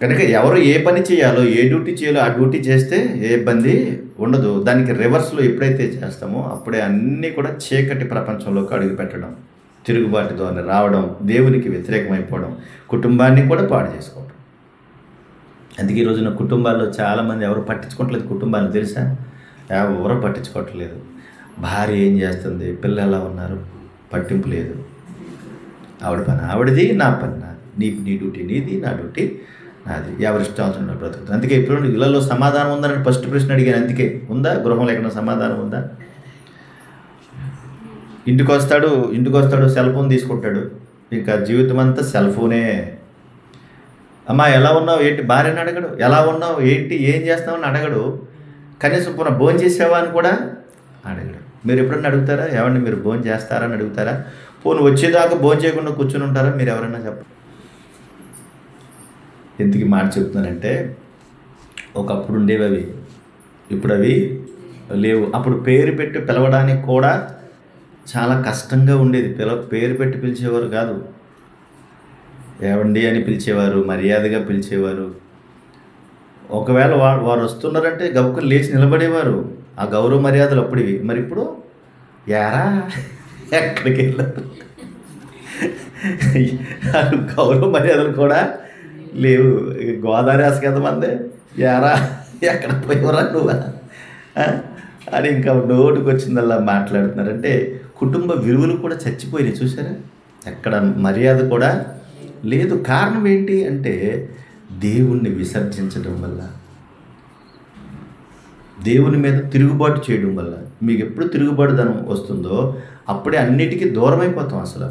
కనుక ఎవరు ఏ పని చేయాలో, ఏ డ్యూటీ చేయాలో ఆ డ్యూటీ చేస్తే ఏ ఇబ్బంది ఉండదు. దానికి రివర్స్లో ఎప్పుడైతే చేస్తామో అప్పుడే అన్నీ కూడా చీకటి ప్రపంచంలోకి అడుగు పెట్టడం, తిరుగుబాటు ధోరణి రావడం, దేవునికి వ్యతిరేకమైపోవడం, కుటుంబాన్ని కూడా పాడు చేసుకోవడం. అందుకే ఈ రోజున కుటుంబాల్లో చాలామంది ఎవరు పట్టించుకోవట్లేదు కుటుంబాన్ని, తెలుసా? ఎవరు పట్టించుకోవట్లేదు. భార్య ఏం చేస్తుంది, పిల్లలు ఎలా ఉన్నారు, పట్టింపు లేదు. ఆవిడ పని ఆవిడది, నా పని నాది, నీ డ్యూటీ నీది, నా డ్యూటీ నాది, ఎవరి ఇష్టాల్సిన బ్రతుకుతుంది. అందుకే ఇప్పుడు ఇళ్లలో సమాధానం ఉందని ఫస్ట్ ప్రశ్న అడిగాను. అందుకే ఉందా గృహంలో ఎక్కడ సమాధానం ఉందా? ఇంటికి వస్తాడు సెల్ ఫోన్ తీసుకుంటాడు, ఇంకా జీవితం అంతా సెల్ ఫోనే. అమ్మా ఎలా ఉన్నావు ఏంటి, భార్యని అడగడు. ఎలా ఉన్నావు ఏంటి, ఏం చేస్తామని అడగడు. కనీసం పునః భోజనం చేసావా అని కూడా అడగడు. మీరు ఎప్పుడన్నా అడుగుతారా? ఏమండి మీరు భోజనం చేస్తారా అని అడుగుతారా? పోను వచ్చేదాకా భోజనం చేయకుండా కూర్చొని ఉంటారా మీరు ఎవరైనా చెప్పండి? ఎందుకు మాట చెప్తున్నానంటే, ఒకప్పుడు ఉండేవి అవి, ఇప్పుడు అవి లేవు. అప్పుడు పేరు పెట్టి పిలవడానికి కూడా చాలా కష్టంగా ఉండేది. పేరు పెట్టి పిలిచేవారు కాదు, ఏవండి అని పిలిచేవారు, మర్యాదగా పిలిచేవారు. ఒకవేళ వారు వస్తున్నారంటే గబుక్కుని లేచి నిలబడేవారు. ఆ గౌరవ మర్యాదలు అప్పుడివి. మరి ఇప్పుడు యారా ఎక్కడికి వెళ్ళారు? గౌరవ మర్యాదలు కూడా లేవు. గోదావరి అసకెంతమంది యారా ఎక్కడ పోయేవరా నువ్వా అని ఇంకా నోటికి వచ్చిందల్లా మాట్లాడుతున్నారంటే కుటుంబ విలువలు కూడా చచ్చిపోయినాయి. చూసారా? ఎక్కడ మర్యాద కూడా లేదు. కారణం ఏంటి అంటే దేవుణ్ణి విసర్జించడం వల్ల, దేవుని మీద తిరుగుబాటు చేయడం వల్ల. మీకు ఎప్పుడు తిరుగుబాటుదనం వస్తుందో అప్పుడే అన్నిటికీ దూరం అయిపోతాం అసలు.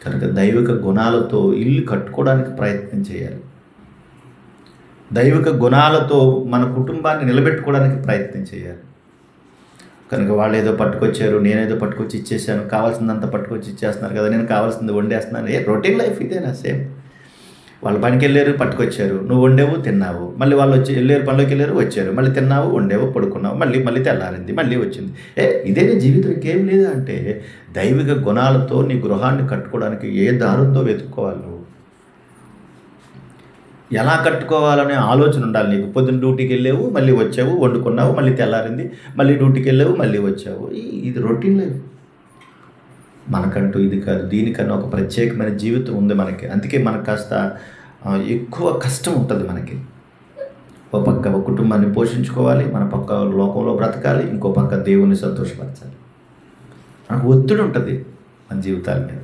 కనుక దైవిక గుణాలతో ఇల్లు కట్టుకోవడానికి ప్రయత్నం చేయాలి. దైవిక గుణాలతో మన కుటుంబాన్ని నిలబెట్టుకోవడానికి ప్రయత్నం చేయాలి. కనుక వాళ్ళు ఏదో పట్టుకొచ్చారు, నేనేదో పట్టుకొచ్చి ఇచ్చేసాను, కావాల్సిందంతా పట్టుకొచ్చి ఇచ్చేస్తున్నారు కదా, నేను కావాల్సింది వండేస్తున్నాను. రొటీన్ లైఫ్ ఇదేనా? సేమ్. వాళ్ళు పనికి వెళ్ళారు, పట్టుకొచ్చారు, నువ్వు వండేవు, తిన్నావు. మళ్ళీ వాళ్ళు వచ్చి వెళ్ళారు, పనిలోకి వెళ్ళారు, వచ్చారు, మళ్ళీ తిన్నావు, వండేవు, పడుకున్నావు, మళ్ళీ తెల్లారింది, మళ్ళీ వచ్చింది. ఇదేనే జీవితం, ఇంకేం లేదా అంటే దైవిక గుణాలతో నీ గృహాన్ని కట్టుకోవడానికి ఏ దారుందో వెతుక్కోవాలి. నువ్వు ఎలా కట్టుకోవాలనే ఆలోచన ఉండాలి నీకు. పొద్దున్న డ్యూటీకి వెళ్ళావు, మళ్ళీ వచ్చావు, వండుకున్నావు, మళ్ళీ తెల్లారింది, మళ్ళీ డ్యూటీకి వెళ్ళావు, మళ్ళీ వచ్చావు. ఇది రొటీన్ లైఫ్. మనకంటూ ఇది కాదు, దీనికన్నా ఒక ప్రత్యేకమైన జీవితం ఉంది మనకి. అందుకే మనకు కాస్త ఎక్కువ కష్టం ఉంటుంది మనకి. ఒక పక్క కుటుంబాన్ని పోషించుకోవాలి, మన పక్క లోకంలో బ్రతకాలి, ఇంకో పక్క దేవుణ్ణి సంతోషపరచాలి. మనకు ఒత్తిడి ఉంటుంది మన జీవితాల మీద.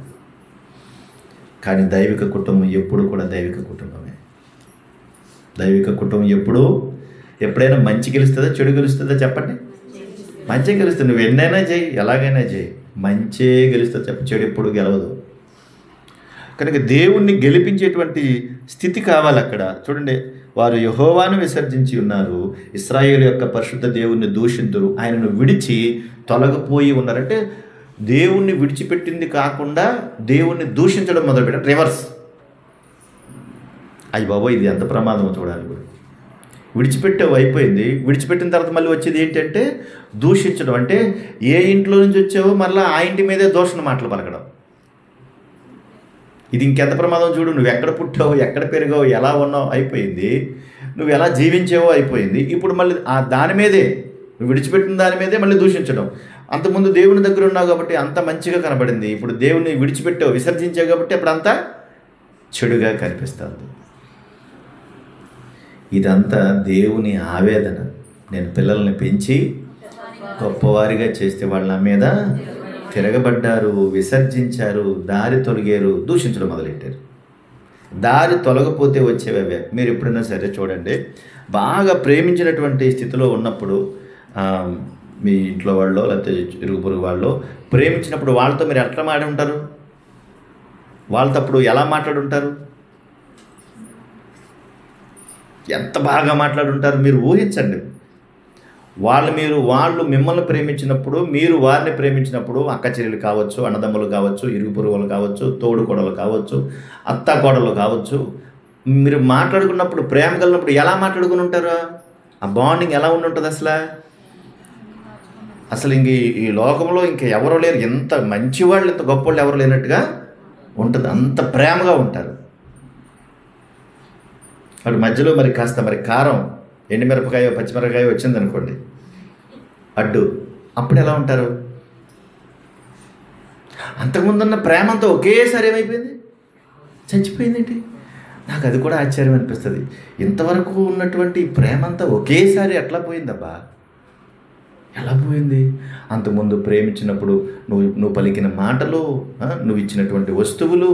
కానీ దైవిక కుటుంబం ఎప్పుడు కూడా దైవిక కుటుంబమే. దైవిక కుటుంబం ఎప్పుడైనా మంచి గెలుస్తుందా, చెడు గెలుస్తుందా చెప్పండి? మంచి గెలుస్తుంది. నువ్వు ఎన్నైనా చేయి, ఎలాగైనా చేయి, మంచే గెలుస్తుంది చెప్ప, చెడు ఎప్పుడు గెలవదు. కనుక దేవుణ్ణి గెలిపించేటువంటి స్థితి కావాలి అక్కడ. చూడండి, వారు యెహోవాను విసర్జించి ఉన్నారు, ఇశ్రాయేలు యొక్క పరిశుద్ధ దేవుణ్ణి దూషింతురు, ఆయనను విడిచి తొలగిపోయి ఉన్నారంటే దేవుణ్ణి విడిచిపెట్టింది కాకుండా దేవుణ్ణి దూషించడం మొదలుపెట్టారు. రివర్స్. అయ్యి బాబో, ఇది ఎంత ప్రమాదమో చూడాలి. విడిచిపెట్టావు, అయిపోయింది. విడిచిపెట్టిన తర్వాత మళ్ళీ వచ్చేది ఏంటంటే దూషించడం. అంటే ఏ ఇంట్లో నుంచి వచ్చావో మళ్ళీ ఆ ఇంటి మీదే దూషణ మాటలు పలకడం. ఇది ఇంకెంత ప్రమాదం చూడు. నువ్వు ఎక్కడ పుట్టావు, ఎక్కడ పెరిగావు, ఎలా ఉన్నావు అయిపోయింది, నువ్వు ఎలా జీవించావో అయిపోయింది. ఇప్పుడు మళ్ళీ ఆ దాని మీదే, నువ్వు విడిచిపెట్టిన దాని మీదే మళ్ళీ దూషించడం. అంతకుముందు దేవుని దగ్గర ఉన్నావు కాబట్టి అంత మంచిగా కనబడింది, ఇప్పుడు దేవుని విడిచిపెట్టావు, విసర్జించావు కాబట్టి అప్పుడు అంతా చెడుగా కనిపిస్తుంది. ఇదంతా దేవుని ఆవేదన. నేను పిల్లల్ని పెంచి గొప్పవారిగా చేస్తే వాళ్ళ మీద తిరగబడ్డారు, విసర్జించారు, దారి తొలగారు, దూషించడం మొదలెట్టారు. దారి తొలగపోతే వచ్చేవే. మీరు ఎప్పుడైనా సరే చూడండి, బాగా ప్రేమించినటువంటి స్థితిలో ఉన్నప్పుడు మీ ఇంట్లో వాళ్ళు లేకపోతే ఇరుగు పొరుగు వాళ్ళు ప్రేమించినప్పుడు వాళ్ళతో మీరు ఎట్లా మాట్లాడి ఉంటారు? వాళ్ళతో అప్పుడు ఎలా మాట్లాడుంటారు? ఎంత బాగా మాట్లాడుంటారు మీరు ఊహించండి. వాళ్ళు మిమ్మల్ని ప్రేమించినప్పుడు, మీరు వారిని ప్రేమించినప్పుడు, అక్క చెల్లెలు కావచ్చు, అన్నదమ్ములు కావచ్చు, ఇరుగు పొరుగులు కావచ్చు, తోడు కోడలు కావచ్చు, అత్త కోడలు కావచ్చు, మీరు మాట్లాడుకున్నప్పుడు, ప్రేమ కలిగినప్పుడు ఎలా మాట్లాడుకుని ఉంటారు? ఆ బాండింగ్ ఎలా ఉండి ఉంటుంది అసలు ఇంక ఈ లోకంలో ఇంకా ఎవరో లేరు. ఎంత మంచివాళ్ళు, ఎంత గొప్పవాళ్ళు ఎవరు లేనట్టుగా ఉంటుంది. అంత ప్రేమగా ఉంటారు. వాటి మధ్యలో మరి కాస్త కారం, ఎండుమిరపకాయ, పచ్చిమిరపకాయ వచ్చిందనుకోండి అడ్డు, అప్పుడు ఎలా ఉంటారు? అంతకుముందున్న ప్రేమ అంతా ఒకేసారి ఏమైపోయింది? చచ్చిపోయిందేంటి? నాకు అది కూడా ఆశ్చర్యం అనిపిస్తుంది. ఇంతవరకు ఉన్నటువంటి ప్రేమ అంతా ఒకేసారి ఎట్లా పోయిందబ్బా? ఎలా పోయింది? అంతకుముందు ప్రేమించినప్పుడు నువ్వు పలికిన మాటలు, నువ్వు ఇచ్చినటువంటి వస్తువులు,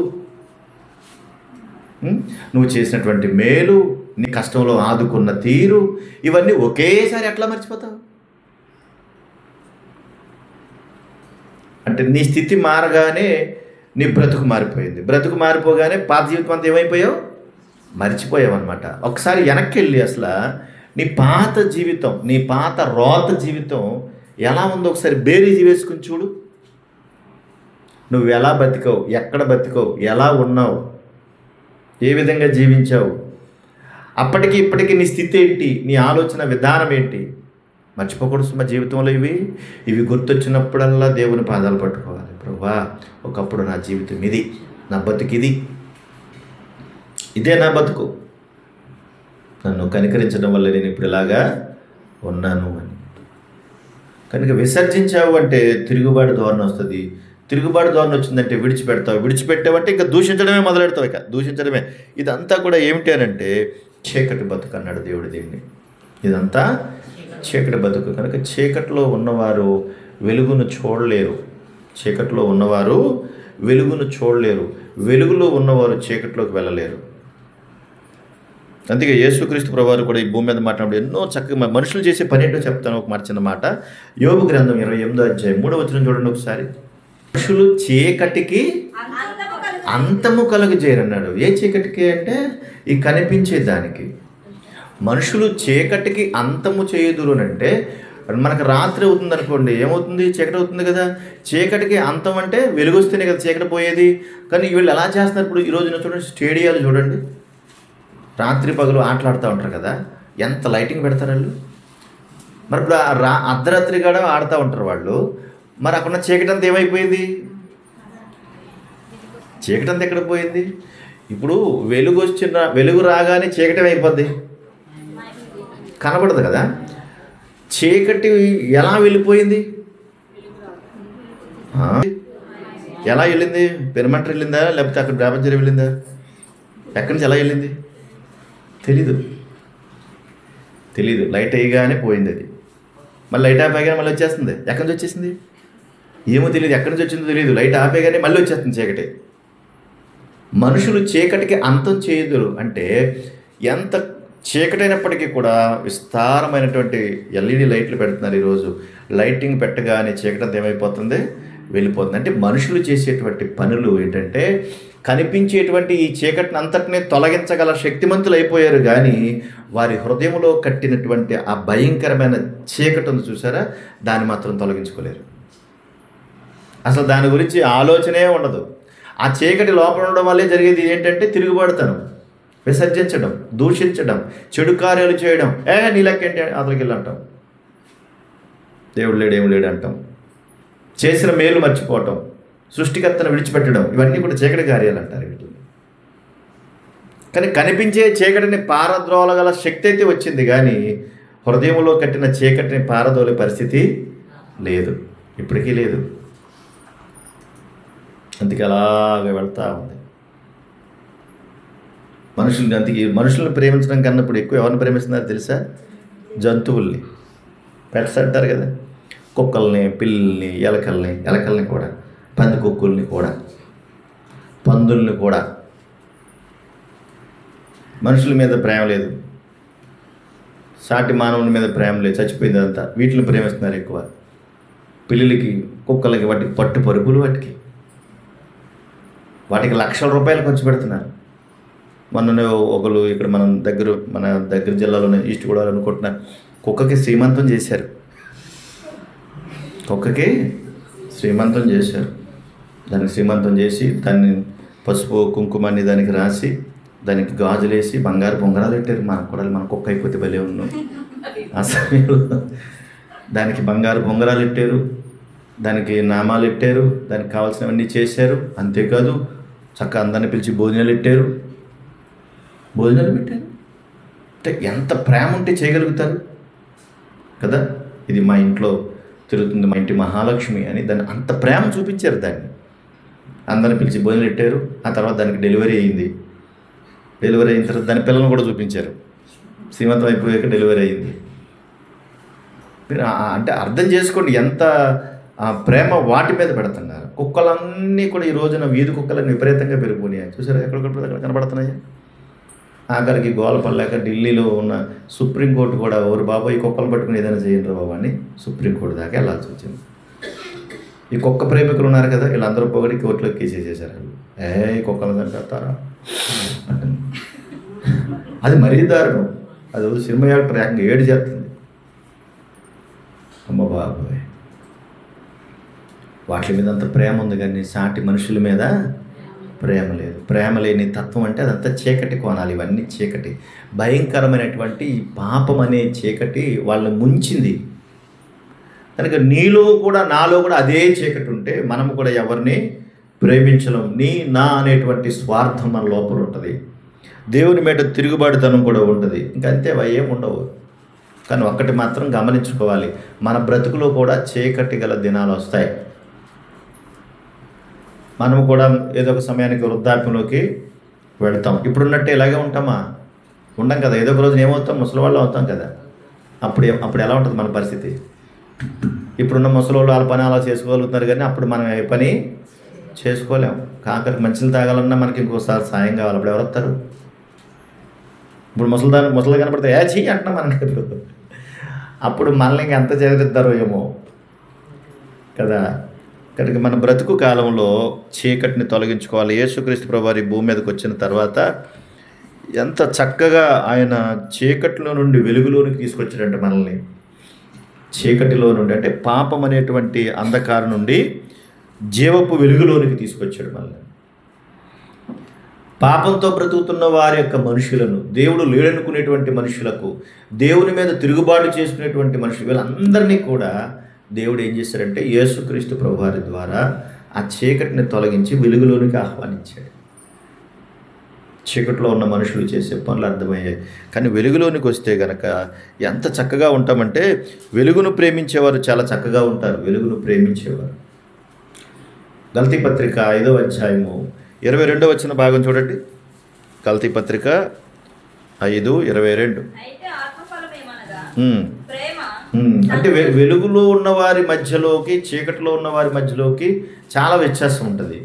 నువ్వు చేసినటువంటి మేలు, నీ కష్టంలో ఆదుకున్న తీరు, ఇవన్నీ ఒకేసారి ఎట్లా మర్చిపోతావు? అంటే నీ స్థితి మారగానే నీ బ్రతుకు మారిపోయింది. బ్రతుకు మారిపోగానే పాత జీవితం అంతా ఏమైపోయావు? మర్చిపోయావు అనమాట. ఒకసారి వెనక్కి వెళ్ళి అసలు నీ పాత జీవితం, నీ పాత రోత జీవితం ఎలా ఉందో ఒకసారి బేరీజు వేసుకుని చూడు. నువ్వు ఎలా బతికావు, ఎక్కడ బతికావు, ఎలా ఉన్నావు, ఏ విధంగా జీవించావు, అప్పటికి ఇప్పటికీ నీ స్థితి ఏంటి, నీ ఆలోచన విధానం ఏంటి? మర్చిపోకూడదు మా జీవితంలో ఇవి గుర్తొచ్చినప్పుడల్లా దేవుని పాదాలు పట్టుకోవాలి. ప్రభువా, ఒకప్పుడు నా జీవితం ఇది, నా బతుకు ఇదే నా బతుకు. నన్ను కనికరించడం వల్ల నేను ఇప్పుడు ఇలాగా ఉన్నాను అని. కనుక విసర్జించావు అంటే తిరుగుబాటు ధోరణి వస్తుంది. తిరుగుబాటు ధోరణి వచ్చిందంటే విడిచిపెట్టావంటే ఇంకా దూషించడమే మొదలెడతావు. ఇక దూషించడమే. ఇదంతా కూడా ఏమిటి అని అంటే చీకటి బతుకు అన్నాడు దేవుడు దీన్ని. ఇదంతా చీకటి బతుకు. కనుక చీకటిలో ఉన్నవారు వెలుగును చూడలేరు. చీకటిలో ఉన్నవారు వెలుగును చూడలేరు. వెలుగులో ఉన్నవారు చీకటిలోకి వెళ్ళలేరు. అందుకే యేసుక్రీస్తు ప్రభువారు కూడా ఈ భూమి మీద మాట్లాడు ఎన్నో చక్కగా మనుషులు చేసే పని ఏంటో చెప్తాను. ఒక మాట చిన్న మాట. యోబు గ్రంథం 28వ అధ్యాయం 3వ వచనం చూడండి ఒకసారి. మనుషులు చీకటికి అంతము కలుగజేయరన్నాడు. ఏ చీకటికి అంటే ఈ కనిపించే దానికి. మనుషులు చీకటికి అంతము చేయదురు అంటే మనకు రాత్రి అవుతుంది అనుకోండి, ఏమవుతుంది? చీకటి అవుతుంది కదా. చీకటికి అంతం అంటే వెలుగు వస్తేనే కదా చీకటి పోయేది. కానీ వీళ్ళు ఎలా చేస్తున్నారు? ఇప్పుడు ఈ రోజున చూడండి, స్టేడియాలు చూడండి, రాత్రి పగలు ఆటలాడుతూ ఉంటారు కదా, ఎంత లైటింగ్ పెడతారు వాళ్ళు. మరి ఇప్పుడు అర్ధరాత్రి కూడా ఆడుతూ ఉంటారు వాళ్ళు. మరి అక్కడ చీకటి అంతా ఏమైపోయింది? చీకటి అంతా ఎక్కడ పోయింది? ఇప్పుడు వెలుగు రాగానే చీకటి అయిపోద్ది, కనబడదు కదా. చీకటి ఎలా వెళ్ళిపోయింది? ఎలా వెళ్ళింది? పెరుమంటర్ వెళ్ళిందా, లేకపోతే అక్కడ డ్రామజర్ వెళ్ళిందా? ఎక్కడి నుంచి ఎలా వెళ్ళింది తెలీదు. లైట్ వేయగానే పోయింది అది. మళ్ళీ లైట్ ఆపేగానే మళ్ళీ వచ్చేస్తుంది. ఎక్కడి నుంచి వచ్చేసింది ఏమో తెలియదు. ఎక్కడి నుంచి వచ్చిందో తెలియదు. లైట్ ఆపేగానే మళ్ళీ వచ్చేస్తుంది చీకటి. మనుషులు చీకటికి అంతం చేయదురు అంటే ఎంత చీకటైనప్పటికీ కూడా విస్తారమైనటువంటి ఎల్ఈడి లైట్లు పెడుతున్నారు ఈరోజు. లైటింగ్ పెట్టగానే చీకటి అంతా ఏమైపోతుంది? వెళ్ళిపోతుంది. అంటే మనుషులు చేసేటువంటి పనులు ఏంటంటే కనిపించేటువంటి ఈ చీకటిని అంతటినీ తొలగించగల శక్తిమంతులు అయిపోయారు. కానీ వారి హృదయంలో కట్టినటువంటి ఆ భయంకరమైన చీకటిని చూసారా, దాన్ని మాత్రం తొలగించుకోలేరు. అసలు దాని గురించి ఆలోచనే ఉండదు. ఆ చీకటి లోపల ఉండడం వల్లే జరిగేది ఏంటంటే తిరుగుబాటుతనం, విసర్జించడం, దూషించడం, చెడు కార్యాలు చేయడం. నీ లెక్కేంటి అతనికి వెళ్ళి అంటాం, దేవుడు లేడు ఏం లేడు అంటాం, చేసిన మేలు మర్చిపోవటం, సృష్టికర్తను విడిచిపెట్టడం, ఇవన్నీ కూడా చీకటి కార్యాలు అంటారు వీటిని. కానీ కనిపించే చీకటిని పారద్రోలగల శక్తి అయితే వచ్చింది, కానీ హృదయంలో కట్టిన చీకటిని పారదోలే పరిస్థితి లేదు, ఇప్పటికీ లేదు. అందుకే అలాగే వెళ్తూ ఉంది. మనుషుల్ని ప్రేమించడం కన్నా ఇప్పుడు ఎక్కువ ఎవరిని ప్రేమిస్తున్నారు తెలుసా? జంతువుల్ని, పెట్స్ అంటారు కదా, కుక్కల్ని, పిల్లిని, ఎలకల్ని కూడా, పందికొక్కుల్ని కూడా, పందుల్ని కూడా. మనుషుల మీద ప్రేమ లేదు, సాటి మానవుని మీద ప్రేమ లేదు, చచ్చిపోయిందంతా. వీటిని ప్రేమిస్తున్నారు ఎక్కువ. పిల్లులకి, కుక్కలకి, వాటికి పట్టు పరుగులు, వాటికి లక్షల రూపాయలు ఖర్చు పెడుతున్నారు. మొన్న ఒకరు ఇక్కడ మన దగ్గర జిల్లాలోనే ఈస్ట్ గోదావరి అనుకుంటున్నారు, కుక్కకి శ్రీమంతం చేశారు. దానికి శ్రీమంతం చేసి దాన్ని పసుపు కుంకుమాన్ని దానికి రాసి దానికి గాజులేసి బంగారు బొంగరాలు పెట్టారు. మన కుక్క అయిపోతే భలే ఉన్నాం ఆ సమయంలో. దానికి బంగారు బొంగరాలు పెట్టారు, దానికి నామాలు పెట్టారు, దానికి కావాల్సినవన్నీ చేశారు. అంతేకాదు చక్కగా అందరిని పిలిచి భోజనాలు పెట్టారు. అంటే ఎంత ప్రేమ ఉంటే చేయగలుగుతారు కదా. ఇది మా ఇంట్లో తిరుగుతుంది, మా ఇంటి మహాలక్ష్మి అని దాన్ని అంత ప్రేమ చూపించారు. దాన్ని అందరిని పిలిచి భోజనం పెట్టారు. ఆ తర్వాత దానికి డెలివరీ అయింది. డెలివరీ అయిన తర్వాత దాని పిల్లలను కూడా చూపించారు. శ్రీమంతం అయిపోయాక డెలివరీ అయింది. అంటే అర్థం చేసుకోండి ఎంత ప్రేమ వాటి మీద పెడుతున్నారు. కుక్కలన్నీ కూడా ఈ రోజున వీధి కుక్కలన్నీ విపరీతంగా పెరిగిపోయినాయి. చూసారా, ఎక్కడెక్కడ కనబడుతున్నాయి. ఆఖరికి గోలపల్లాక ఢిల్లీలో ఉన్న సుప్రీంకోర్టు కూడా ఎవరు బాబా ఈ కుక్కలు పట్టుకుని ఏదైనా చేయండి బాబా అని సుప్రీంకోర్టు దాకా వెళ్ళాల్సి వచ్చింది. ఈ కుక్క ప్రేమికులు ఉన్నారు కదా, వీళ్ళందరూ పొగడి కోర్టులో కేసేసేసారు. ఈ కుక్కలు చంపేస్తారా అంటే అది మరీ దారుణం. అది సినిమా యాక్టర్ ఏకంగా ఏడు చేస్తుంది. అమ్మ బాబాయ్, వాటి మీద అంత ప్రేమ ఉంది కానీ సాటి మనుషుల మీద ప్రేమ లేదు. ప్రేమ లేని తత్వం అంటే అదంతా చీకటి కోణాలు. ఇవన్నీ చీకటి, భయంకరమైనటువంటి ఈ పాపం అనే చీకటి వాళ్ళని ముంచింది. కనుక నీలో కూడా నాలో కూడా అదే చీకటి ఉంటే మనము కూడా ఎవరిని ప్రేమించలేం. నా అనేటువంటి స్వార్థం మన లోపల ఉంటుంది. దేవుని మీద తిరుగుబాటుతనం కూడా ఉంటుంది. ఇంకంతే అవి ఏమి ఉండవు. కానీ ఒక్కటి మాత్రం గమనించుకోవాలి, మన బ్రతుకులో కూడా చీకటి గల దినాలు వస్తాయి. మనము కూడా ఏదో ఒక సమయానికి వృద్ధాప్యంలోకి వెళ్తాం. ఇప్పుడున్నట్టే ఇలాగే ఉంటామా? ఉండం కదా. ఏదో ఒక రోజు ఏమవుతాం? ముసలివాళ్ళు అవుతాం కదా. అప్పుడు ఎలా ఉంటుంది మన పరిస్థితి? ఇప్పుడున్న ముసలివాళ్ళు వాళ్ళ పని అలా చేసుకోగలుగుతున్నారు, కానీ అప్పుడు మనం ఏ పని చేసుకోలేము. కాకరికి మంచిలు తాగాలన్నా మనకి ఇంకోసారి సాయం కావాలి. అప్పుడు ఎవరు వస్తారు? ఇప్పుడు ముసలి కనపడితే చెయ్యి అంటున్నాం మనకి. అప్పుడు మనల్ని ఇంకెంత చదివిస్తారో ఏమో కదా. కనుక మన బ్రతుకు కాలంలో చీకటిని తొలగించుకోవాలి. యేసుక్రీస్తు ప్రభువారు భూమి మీదకి వచ్చిన తర్వాత ఎంత చక్కగా ఆయన చీకటిలో నుండి వెలుగులోనికి తీసుకొచ్చాడంటే మనల్ని. చీకటిలో నుండి అంటే పాపం అనేటువంటి అంధకారం నుండి జీవపు వెలుగులోనికి తీసుకొచ్చాడు మనల్ని. పాపంతో బ్రతుకుతున్న వారి యొక్క మనుషులను, దేవుడు లేడనుకునేటువంటి మనుషులకు, దేవుని మీద తిరుగుబాటు చేసుకునేటువంటి మనుషులు, వీళ్ళందరినీ కూడా దేవుడు ఏం చేశాడంటే యేసుక్రీస్తు ప్రభువారి ద్వారా ఆ చీకటిని తొలగించి వెలుగులోనికి ఆహ్వానించాడు. చీకటిలో ఉన్న మనుషులు చేసే పనులు అర్థమయ్యాయి. కానీ వెలుగులోనికి వస్తే గనక ఎంత చక్కగా ఉంటామంటే, వెలుగును ప్రేమించేవారు చాలా చక్కగా ఉంటారు. వెలుగును ప్రేమించేవారు. గల్తీ పత్రిక 5వ అధ్యాయము 22వ వచన భాగం చూడండి. గల్తీ పత్రిక 5:22. అంటే వెలుగులో ఉన్న వారి మధ్యలోకి చీకటిలో ఉన్న వారి మధ్యలోకి చాలా వ్యత్యాసం ఉంటుంది.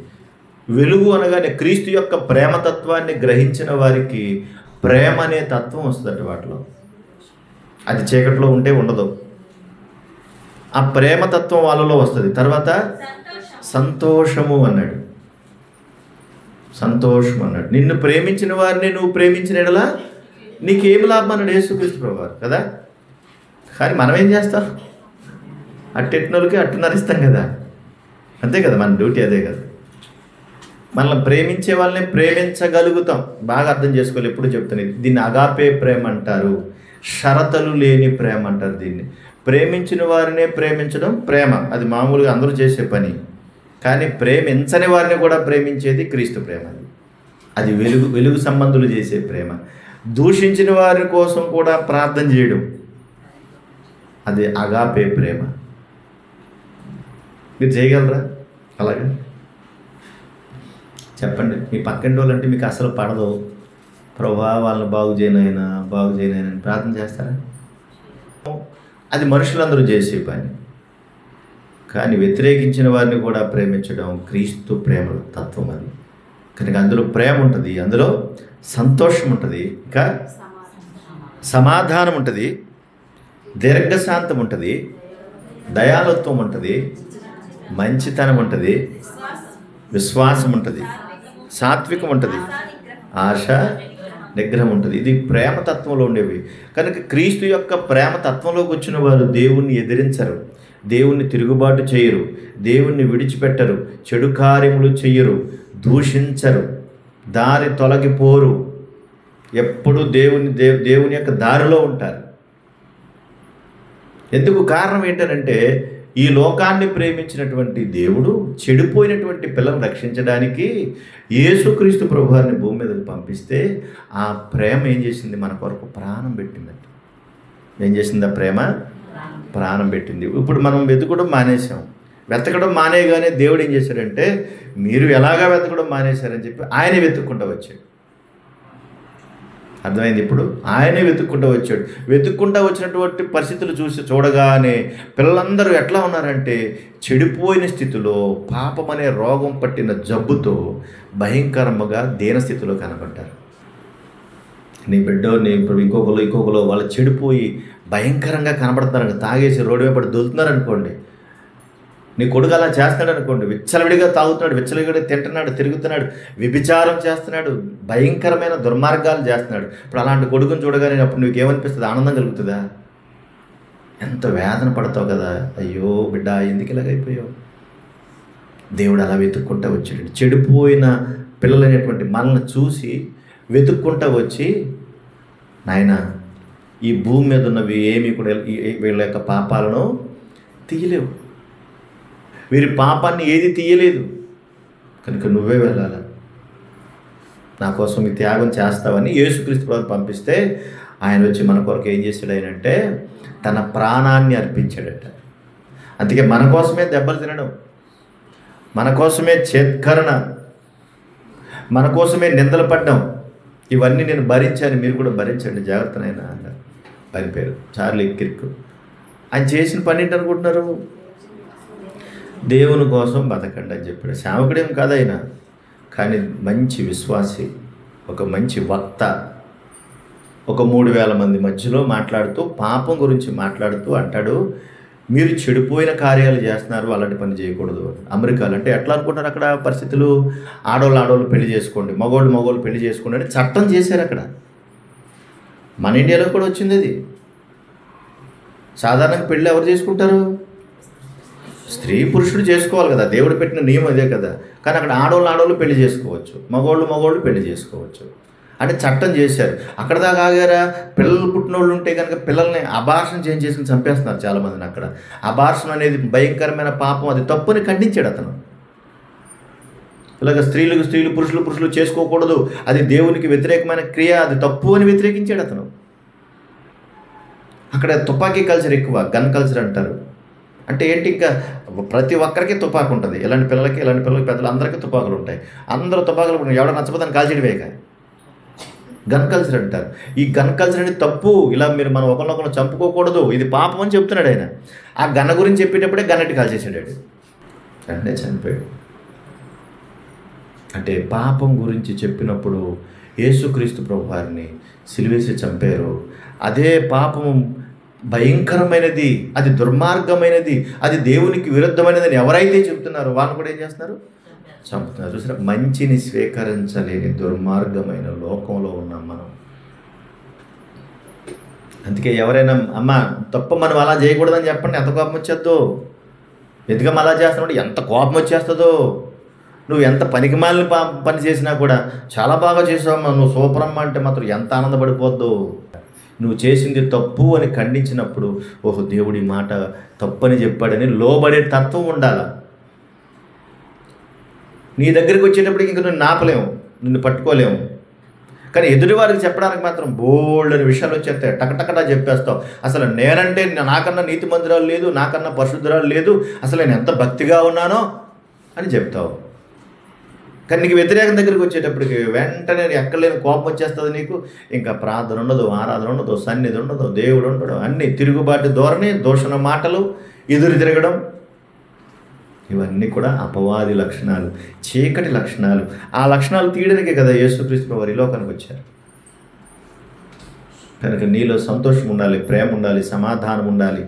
వెలుగు అనగానే క్రీస్తు యొక్క ప్రేమతత్వాన్ని గ్రహించిన వారికి ప్రేమ అనే తత్వం వస్తుందట వాటిలో. అది చీకటిలో ఉంటే ఉండదు. ఆ ప్రేమతత్వం వాళ్ళలో వస్తుంది. తర్వాత సంతోషము అన్నాడు. సంతోషం అన్నాడు. నిన్ను ప్రేమించిన వారిని నువ్వు ప్రేమించిన ఎడలా నీకేమి లాభం అన్నాడు యేసుక్రీస్తు ప్రభువారు కదా. కానీ మనం ఏం చేస్తాం? అట్టెట్టినోళ్ళకి అట్టున్నరిస్తాం కదా. అంతే కదా, మన డ్యూటీ అదే కదా. మనల్ని ప్రేమించే వాళ్ళని ప్రేమించగలుగుతాం. బాగా అర్థం చేసుకోవాలి. ఎప్పుడు చెప్తాను, దీన్ని అగాపే ప్రేమ అంటారు, షరతులు లేని ప్రేమ అంటారు. దీన్ని ప్రేమించిన వారినే ప్రేమించడం ప్రేమ. అది మామూలుగా అందరూ చేసే పని. కానీ ప్రేమించని వారిని కూడా ప్రేమించేది క్రీస్తు ప్రేమ. అది వెలుగు సంబంధులు చేసే ప్రేమ. దూషించిన వారి కోసం కూడా ప్రార్థన చేయడం, అది అగాపే ప్రేమ. మీరు చేయగలరా అలాగా? చెప్పండి. మీ పక్కింటి వాళ్ళంటే మీకు అసలు పడదు, ప్రభువా వాళ్ళని బాగు చేయనైనా అని ప్రార్థన చేస్తారా? అది మనుషులందరూ చేసే పని. కానీ వ్యతిరేకించిన వారిని కూడా ప్రేమించడం క్రీస్తు ప్రేమ తత్వం. అది కనుక అందులో ప్రేమ ఉంటుంది, అందులో సంతోషం ఉంటుంది, ఇంకా సమాధానం ఉంటుంది, దీర్ఘశాంతం ఉంటుంది, దయాళుత్వం ఉంటుంది, మంచితనం ఉంటుంది, విశ్వాసం ఉంటుంది, సాత్వికం ఉంటుంది, ఆశ నిగ్రహం ఉంటుంది. ఇది ప్రేమతత్వంలో ఉండేవి. కనుక క్రీస్తు యొక్క ప్రేమతత్వంలోకి వచ్చిన వారు దేవుణ్ణి ఎదిరించరు, దేవుణ్ణి తిరుగుబాటు చేయరు, దేవుణ్ణి విడిచిపెట్టరు, చెడు కార్యములు చెయ్యరు, దూషించరు, దారి తొలగిపోరు, ఎప్పుడు దేవుని యొక్క దారిలో ఉంటారు. ఎందుకు? కారణం ఏంటనంటే ఈ లోకాన్ని ప్రేమించినటువంటి దేవుడు చెడిపోయినటువంటి పిల్లలను రక్షించడానికి యేసుక్రీస్తు ప్రభువారిని భూమి మీదకి పంపిస్తే ఆ ప్రేమ ఏం చేసింది? మన కొరకు ప్రాణం పెట్టిందంట. ఏం చేసింది? ఆ ప్రేమ ప్రాణం పెట్టింది. ఇప్పుడు మనం వెతకడం మానేసాం. వెతకడం మానేయగానే దేవుడు ఏం చేశాడంటే, మీరు ఎలాగా వెతకడం మానేశారని చెప్పి ఆయనే వెతుక్కుంటూ వచ్చాడు. అర్థమైంది? ఇప్పుడు ఆయనే వెతుక్కుంటూ వచ్చాడు. వెతుక్కుంటూ వచ్చినటువంటి పరిస్థితులు చూడగానే పిల్లలందరూ ఎట్లా ఉన్నారంటే, చెడిపోయిన స్థితిలో, పాపం అనే రోగం పట్టిన జబ్బుతో భయంకరంగా దీనస్థితిలో కనబడ్డారు. నీ బిడ్డో ఇప్పుడు ఇంకొకరు వాళ్ళు చెడిపోయి భయంకరంగా కనబడుతున్నారు. తాగేసి రోడ్డు మీద పడి దొరుకుతున్నారు అనుకోండి. నీ కొడుకు అలా చేస్తున్నాడు అనుకోండి, విచ్చలవిడిగా తాగుతున్నాడు, విచ్చలవిడిగా తింటున్నాడు, తిరుగుతున్నాడు, వ్యభిచారం చేస్తున్నాడు, భయంకరమైన దుర్మార్గాలు చేస్తున్నాడు. ఇప్పుడు అలాంటి కొడుకుని చూడగానే అప్పుడు నీకు ఏమనిపిస్తుంది? ఆనందం కలుగుతుందా? ఎంత వేదన పడతావు కదా. అయ్యో బిడ్డ, ఎందుకు ఇలాగైపోయావు? దేవుడు అలా వెతుక్కుంటూ వచ్చాడు. చెడిపోయిన పిల్లలు అనేటువంటి మనల్ని చూసి వెతుక్కుంటూ వచ్చి, నాయనా ఈ భూమి మీద ఉన్నవి ఏమీ కూడా వీళ్ళ యొక్క పాపాలను తీయలేవు, వీరి పాపాన్ని ఏది తీయలేదు, కనుక నువ్వే వెళ్ళాలి, నా కోసం ఈ త్యాగం చేస్తావని యేసుక్రీస్తు ప్రభువు పంపిస్తే ఆయన వచ్చి మన కొరకు ఏం చేశాడు ఆయన అంటే తన ప్రాణాన్ని అర్పించాడట. అందుకే మన కోసమే దెబ్బలు తినడం, మన కోసమే చేత్కరణ, మన కోసమే నిందలు పడ్డం, ఇవన్నీ నేను భరించాను, మీరు కూడా భరించండి జాగ్రత్తనైనా అన్నారు. ఆయన పేరు చార్లీ కిర్క్. ఆయన చేసిన పని ఏంటి అనుకుంటున్నారు? దేవుని కోసం బతకండి అని చెప్పాడు. సేవకుడేం కాదు ఆయన, కానీ మంచి విశ్వాసి, ఒక మంచి వక్త. ఒక 3000 మంది మధ్యలో మాట్లాడుతూ పాపం గురించి మాట్లాడుతూ అంటాడు, మీరు చెడిపోయిన కార్యాలు చేస్తున్నారు, అలాంటి పని చేయకూడదు. అమెరికాలో అంటే ఎట్లా అనుకుంటున్నారు అక్కడ పరిస్థితులు? ఆడవాళ్ళు పెళ్లి చేసుకోండి, మగవాళ్ళు పెళ్లి చేసుకోండి అని చట్టం చేశారు అక్కడ. మన ఇండియాలో కూడా వచ్చింది అది. సాధారణంగా పెళ్ళి ఎవరు చేసుకుంటారు? స్త్రీ పురుషుడు చేసుకోవాలి కదా, దేవుడు పెట్టిన నియమం అదే కదా. కానీ అక్కడ ఆడవాళ్ళు పెళ్లి చేసుకోవచ్చు, మగవాళ్ళు పెళ్లి చేసుకోవచ్చు అంటే చట్టం చేశారు. అక్కడ దాకా ఆగారా? పిల్లలు పుట్టిన వాళ్ళు ఉంటే కనుక పిల్లల్ని అబార్షన్ చేసుకుని చంపేస్తున్నారు చాలామందిని. అక్కడ అబార్షన్ అనేది భయంకరమైన పాపం, అది తప్పుని ఖండించాడు అతను. ఇలాగ స్త్రీలు పురుషులు చేసుకోకూడదు, అది దేవునికి వ్యతిరేకమైన క్రియ, అది తప్పు అని వ్యతిరేకించాడు అతను. అక్కడ తుపాకీ కల్చర్ ఎక్కువ, గన్ కల్చర్ అంటారు. అంటే ఏంటి, ఇంకా ప్రతి ఒక్కరికి తుపాకు ఉంటుంది. ఇలాంటి పిల్లలకి పెద్దలు అందరికీ తుపాకులు ఉంటాయి. అందరూ తుపాకులు ఎవడ నచ్చపోతాను కాల్చేయడమేక గన్ కల్చర్ అంటారు. ఈ గన్ కల్చర్ అనేది తప్పు, ఇలా మీరు మనం ఒకరినొకరు చంపుకోకూడదు, ఇది పాపం అని చెప్తున్నాడు ఆయన. ఆ గన్న గురించి చెప్పేటప్పుడే గన్నెట్టి కాల్చేసాడు, అంటే చనిపోయాడు. అంటే పాపం గురించి చెప్పినప్పుడు యేసుక్రీస్తు ప్రభు వారిని సిలువేసి చంపారు. అదే పాపం భయంకరమైనది, అది దుర్మార్గమైనది, అది దేవునికి విరుద్ధమైనది అని ఎవరైతే చెప్తున్నారో వాళ్ళని కూడా ఏం చేస్తున్నారు? చంపుతున్నారు. చూసిన మంచిని స్వీకరించలేని దుర్మార్గమైన లోకంలో ఉన్నాం మనం. అందుకే ఎవరైనా అమ్మ తప్ప మనం అలా చేయకూడదని చెప్పండి, ఎంత కోపం వచ్చేద్దో. ఎందుకమ్మ అలా చేస్తున్నాడు, ఎంత కోపం వచ్చేస్తుందో. నువ్వు ఎంత పనికిమాలిన పని చేసినా కూడా చాలా బాగా చేసావమ్మా, నువ్వు సూపర్ అమ్మ అంటే మాత్రం ఎంత ఆనందపడిపోద్దు. నువ్వు చేసింది తప్పు అని ఖండించినప్పుడు ఓహో దేవుడి మాట తప్పని చెప్పాడని లోబడే తత్వం ఉండాలి. నీ దగ్గరికి వచ్చేటప్పటికి ఇంక నువ్వు నాపలేము, నిన్ను పట్టుకోలేము. కానీ ఎదుటి వారికి చెప్పడానికి మాత్రం బోల్డ్ అని విషయాలు వచ్చేస్తాయి, టకటకటా చెప్పేస్తావు. అసలు నేనంటే నాకన్నా నీతి మందిరాలు లేదు, నాకన్నా పరిశుద్ధురాలు లేదు, అసలు నేను ఎంత భక్తిగా ఉన్నానో అని చెప్తావు. కానీ నీకు వ్యతిరేకం దగ్గరికి వచ్చేటప్పటికి వెంటనే ఎక్కడ లేని కోపం వచ్చేస్తుంది నీకు. ఇంకా ప్రార్థన ఉండదు, ఆరాధన ఉండదు, సన్నిధి ఉండదు, దేవుడు ఉండడం, అన్నీ తిరుగుబాటు ధోరణి, దూషణ మాటలు, ఎదురు తిరగడం, ఇవన్నీ కూడా అపవాది లక్షణాలు, చీకటి లక్షణాలు. ఆ లక్షణాలు తీయడానికే కదా యేసుక్రీస్తు వారి లోకానికి వచ్చారు. కనుక నీలో సంతోషం ఉండాలి, ప్రేమ ఉండాలి, సమాధానం ఉండాలి,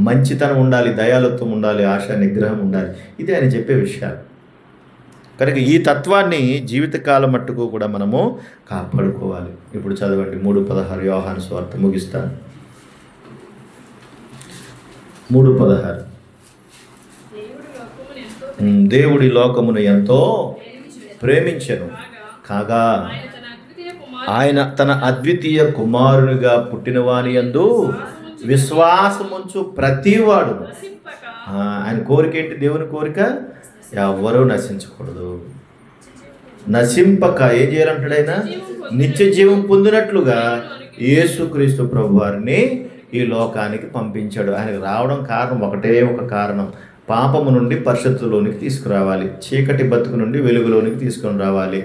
మంచితనం ఉండాలి, దయాళుత్వం ఉండాలి, ఆశ నిగ్రహం ఉండాలి. ఇది ఆయన చెప్పే విషయాలు. కనుక ఈ తత్వాన్ని జీవితకాలం మట్టుకు కూడా మనము కాపాడుకోవాలి. ఇప్పుడు చదవండి 3:16 యోహాను సువార్త ముగిస్తాను. 3:16 దేవుడి లోకమును ఎంతో ప్రేమించెను కాగా ఆయన తన అద్వితీయ కుమారునిగా పుట్టిన వాని యందు విశ్వాసముంచు ప్రతివాడు. ఆయన కోరిక ఏంటి? దేవుని కోరిక ఎవరూ నశించకూడదు, నశింపక ఏం చేయాలంటాడు ఆయన? నిత్య జీవం పొందినట్లుగా యేసుక్రీస్తు ప్రభు వారిని ఈ లోకానికి పంపించాడు. ఆయనకు రావడం కారణం ఒకటే ఒక కారణం, పాపము నుండి పరిశుద్ధలోనికి తీసుకురావాలి, చీకటి బతుకు నుండి వెలుగులోనికి తీసుకుని రావాలి,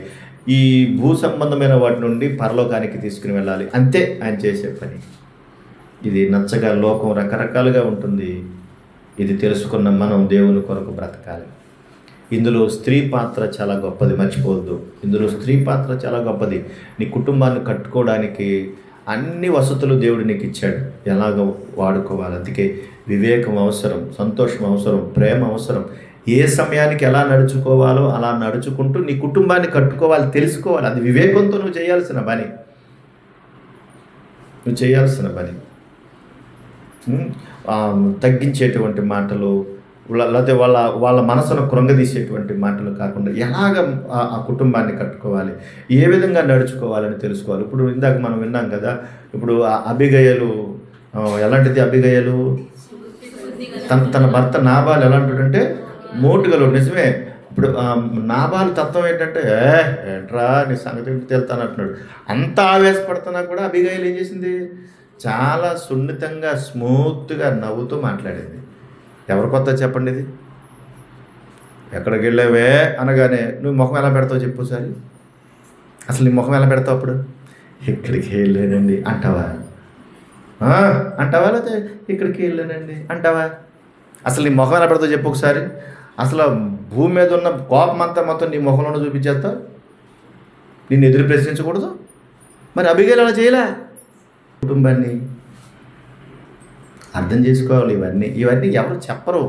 ఈ భూ సంబంధమైన వాటి నుండి పరలోకానికి తీసుకుని వెళ్ళాలి. అంతే ఆయన చేసే పని. ఇది నచ్చగా లోకం రకరకాలుగా ఉంటుంది. ఇది తెలుసుకున్న మనం దేవుని కొరకు బ్రతకాలి. ఇందులో స్త్రీ పాత్ర చాలా గొప్పది, మర్చిపోవద్దు. ఇందులో స్త్రీ పాత్ర చాలా గొప్పది. నీ కుటుంబాన్ని కట్టుకోవడానికి అన్ని వసతులు దేవుడు నీకు ఇచ్చాడు, ఎలాగ వాడుకోవాలి. అందుకే వివేకం అవసరం, సంతోషం అవసరం, ప్రేమ అవసరం. ఏ సమయానికి ఎలా నడుచుకోవాలో అలా నడుచుకుంటూ నీ కుటుంబాన్ని కట్టుకోవాలి, తెలుసుకోవాలి. అది వివేకంతో నువ్వు చేయాల్సిన పని, తగ్గించేటువంటి మాటలు, లేకపోతే వాళ్ళ మనసును కృంగదీసేటువంటి మాటలు కాకుండా ఎలాగ ఆ కుటుంబాన్ని కట్టుకోవాలి, ఏ విధంగా నడుచుకోవాలని తెలుసుకోవాలి. ఇప్పుడు ఇందాక మనం విన్నాం కదా, ఇప్పుడు అబిగయలు ఎలాంటిది? అబిగయలు తన భర్త నాబాలు ఎలాంటిదంటే మోటుగలు. నిజమే, ఇప్పుడు నాబాలు తత్వం ఏంటంటే ఏంట్రా నీ సంగతి తెలుతాను అంటున్నాడు. అంత ఆవేశపడుతున్నా కూడా అబిగైల్ ఏం చేసింది? చాలా సున్నితంగా స్మూత్గా నవ్వుతూ మాట్లాడింది. ఎవరి కొత్త చెప్పండి ఇది? ఎక్కడికి వెళ్ళావే అనగానే నువ్వు ముఖం ఎలా పెడతావు చెప్పు సారి. అసలు నీ ముఖం ఎలా పెడతావు అప్పుడు? ఇక్కడికి వెళ్ళానండి అంటావా? అంటావా? లేకపోతే ఇక్కడికి వెళ్ళానండి అంటావా? అసలు నీ ముఖం ఎలా పెడతావు చెప్పు ఒకసారి. అసలు భూమి మీద ఉన్న కోపం అంతా మొత్తం నీ ముఖంలోనే చూపించేస్తావు. నిన్ను ఎదురు ప్రశ్నించకూడదు. మరి అబిగైల్ అలా చేయలే. కుటుంబాన్ని అర్థం చేసుకోవాలి. ఇవన్నీ ఎవరు చెప్పరు.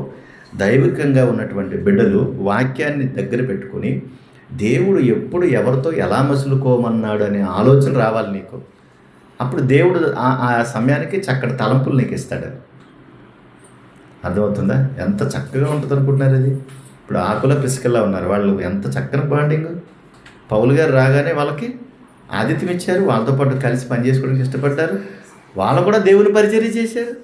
దైవికంగా ఉన్నటువంటి బిడ్డలు వాక్యాన్ని దగ్గర పెట్టుకుని దేవుడు ఎప్పుడు ఎవరితో ఎలా మసులుకోమన్నాడు అనే ఆలోచన రావాలి నీకు. అప్పుడు దేవుడు ఆ సమయానికి చక్కటి తలంపులు నీకు ఇస్తాడు. అర్థమవుతుందా? ఎంత చక్కగా ఉంటుంది అనుకుంటున్నారు అది. ఇప్పుడు ఆకుల పిసికల్లా ఉన్నారు వాళ్ళు. ఎంత చక్కని బాండింగ్. పౌలు గారు రాగానే వాళ్ళకి ఆతిథ్యం ఇచ్చారు. వాళ్ళతో పాటు కలిసి పనిచేసుకోవడానికి ఇష్టపడ్డారు. వాళ్ళు కూడా దేవుని పరిచర్య చేశారు.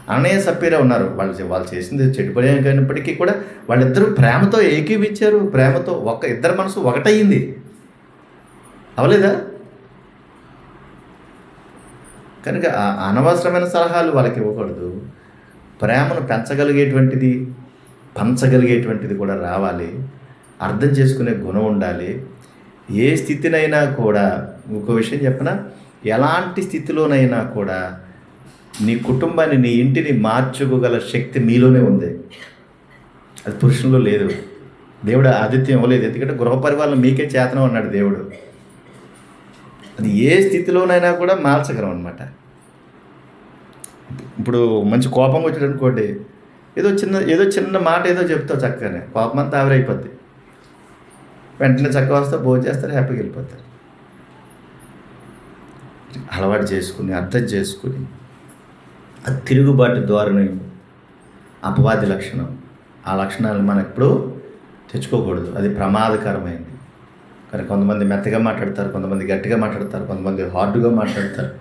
అన్నయ్య సప్పీరా ఉన్నారు. వాళ్ళు చేసింది చెడు పని అయినప్పటికీ కూడా వాళ్ళిద్దరూ ప్రేమతో ఏకీవిచ్చారు. ప్రేమతో ఇద్దరు మనసు ఒకటయ్యింది. అవలేదా? కనుక అనవసరమైన సలహాలు వాళ్ళకి ఇవ్వకూడదు. ప్రేమను పంచగలిగేటువంటిది కూడా రావాలి. అర్థం చేసుకునే గుణం ఉండాలి. ఏ స్థితినైనా కూడా, ఇంకో విషయం చెప్పనా, ఎలాంటి స్థితిలోనైనా కూడా నీ కుటుంబాన్ని, నీ ఇంటిని మార్చుకోగల శక్తి నీలోనే ఉంది. అది పురుషుల్లో లేదు. దేవుడు ఆతిథ్యం ఇవ్వలేదు. ఎందుకంటే గృహ పరిపాలన మీకే చేతనం అన్నాడు దేవుడు. అది ఏ స్థితిలోనైనా కూడా మార్చగలం అన్నమాట. ఇప్పుడు మంచి కోపం వచ్చాడు అనుకోండి, ఏదో చిన్న మాట ఏదో చెప్తావు, చక్కగానే కోపం అంతా ఆవిరైపోద్ది. వెంటనే చక్కగా వస్తావు, భోజనం చేస్తారు, హ్యాపీగా వెళ్ళిపోతారు. అలవాటు చేసుకుని, అర్థం చేసుకుని, అది తిరుగుబాటు ధోరణి అపవాది లక్షణం. ఆ లక్షణాలను మనం ఎప్పుడూ తెచ్చుకోకూడదు. అది ప్రమాదకరమైంది. కానీ కొంతమంది మెత్తగా మాట్లాడతారు, కొంతమంది గట్టిగా మాట్లాడతారు, కొంతమంది హార్డ్గా మాట్లాడతారు.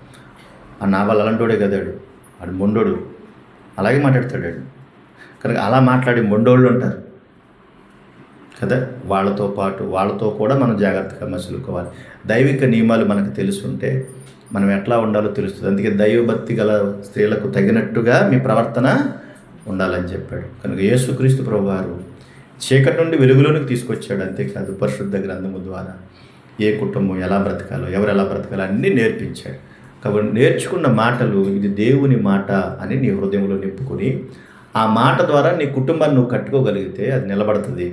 ఆ నాబాలు అలాంటోడే కదాడు, వాడు మొండోడు, అలాగే మాట్లాడతాడు. కనుక అలా మాట్లాడి మొండోళ్ళు ఉంటారు కదా. వాళ్ళతో కూడా మనం జాగ్రత్తగా మసులుకోవాలి. దైవిక నియమాలు మనకు తెలుసుంటే మనం ఎట్లా ఉండాలో తెలుస్తుంది. అందుకే దైవభక్తి గల స్త్రీలకు తగినట్టుగా మీ ప్రవర్తన ఉండాలని చెప్పాడు. కనుక యేసుక్రీస్తు ప్రభువారు చీకటి నుండి వెలుగులోనికి తీసుకొచ్చాడు. అంతేకాదు పరిశుద్ధ గ్రంథము ద్వారా ఏ కుటుంబం ఎలా బ్రతకాలో, ఎవరు ఎలా బ్రతకాలో అన్నీ నేర్పించాడు. కాబట్టి నేర్చుకున్న మాటలు ఇది దేవుని మాట అని నీ హృదయంలో నింపుకొని ఆ మాట ద్వారా నీ కుటుంబాన్ని నువ్వు కట్టుకోగలిగితే అది నిలబడుతుంది.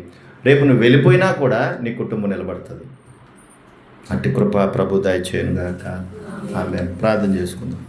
రేపు నువ్వు వెళ్ళిపోయినా కూడా నీ కుటుంబం నిలబడుతుంది. అట్టి కృప ప్రభు దయచేయునుగాక. ఆమేన్. ప్రార్థన చేసుకుందాం.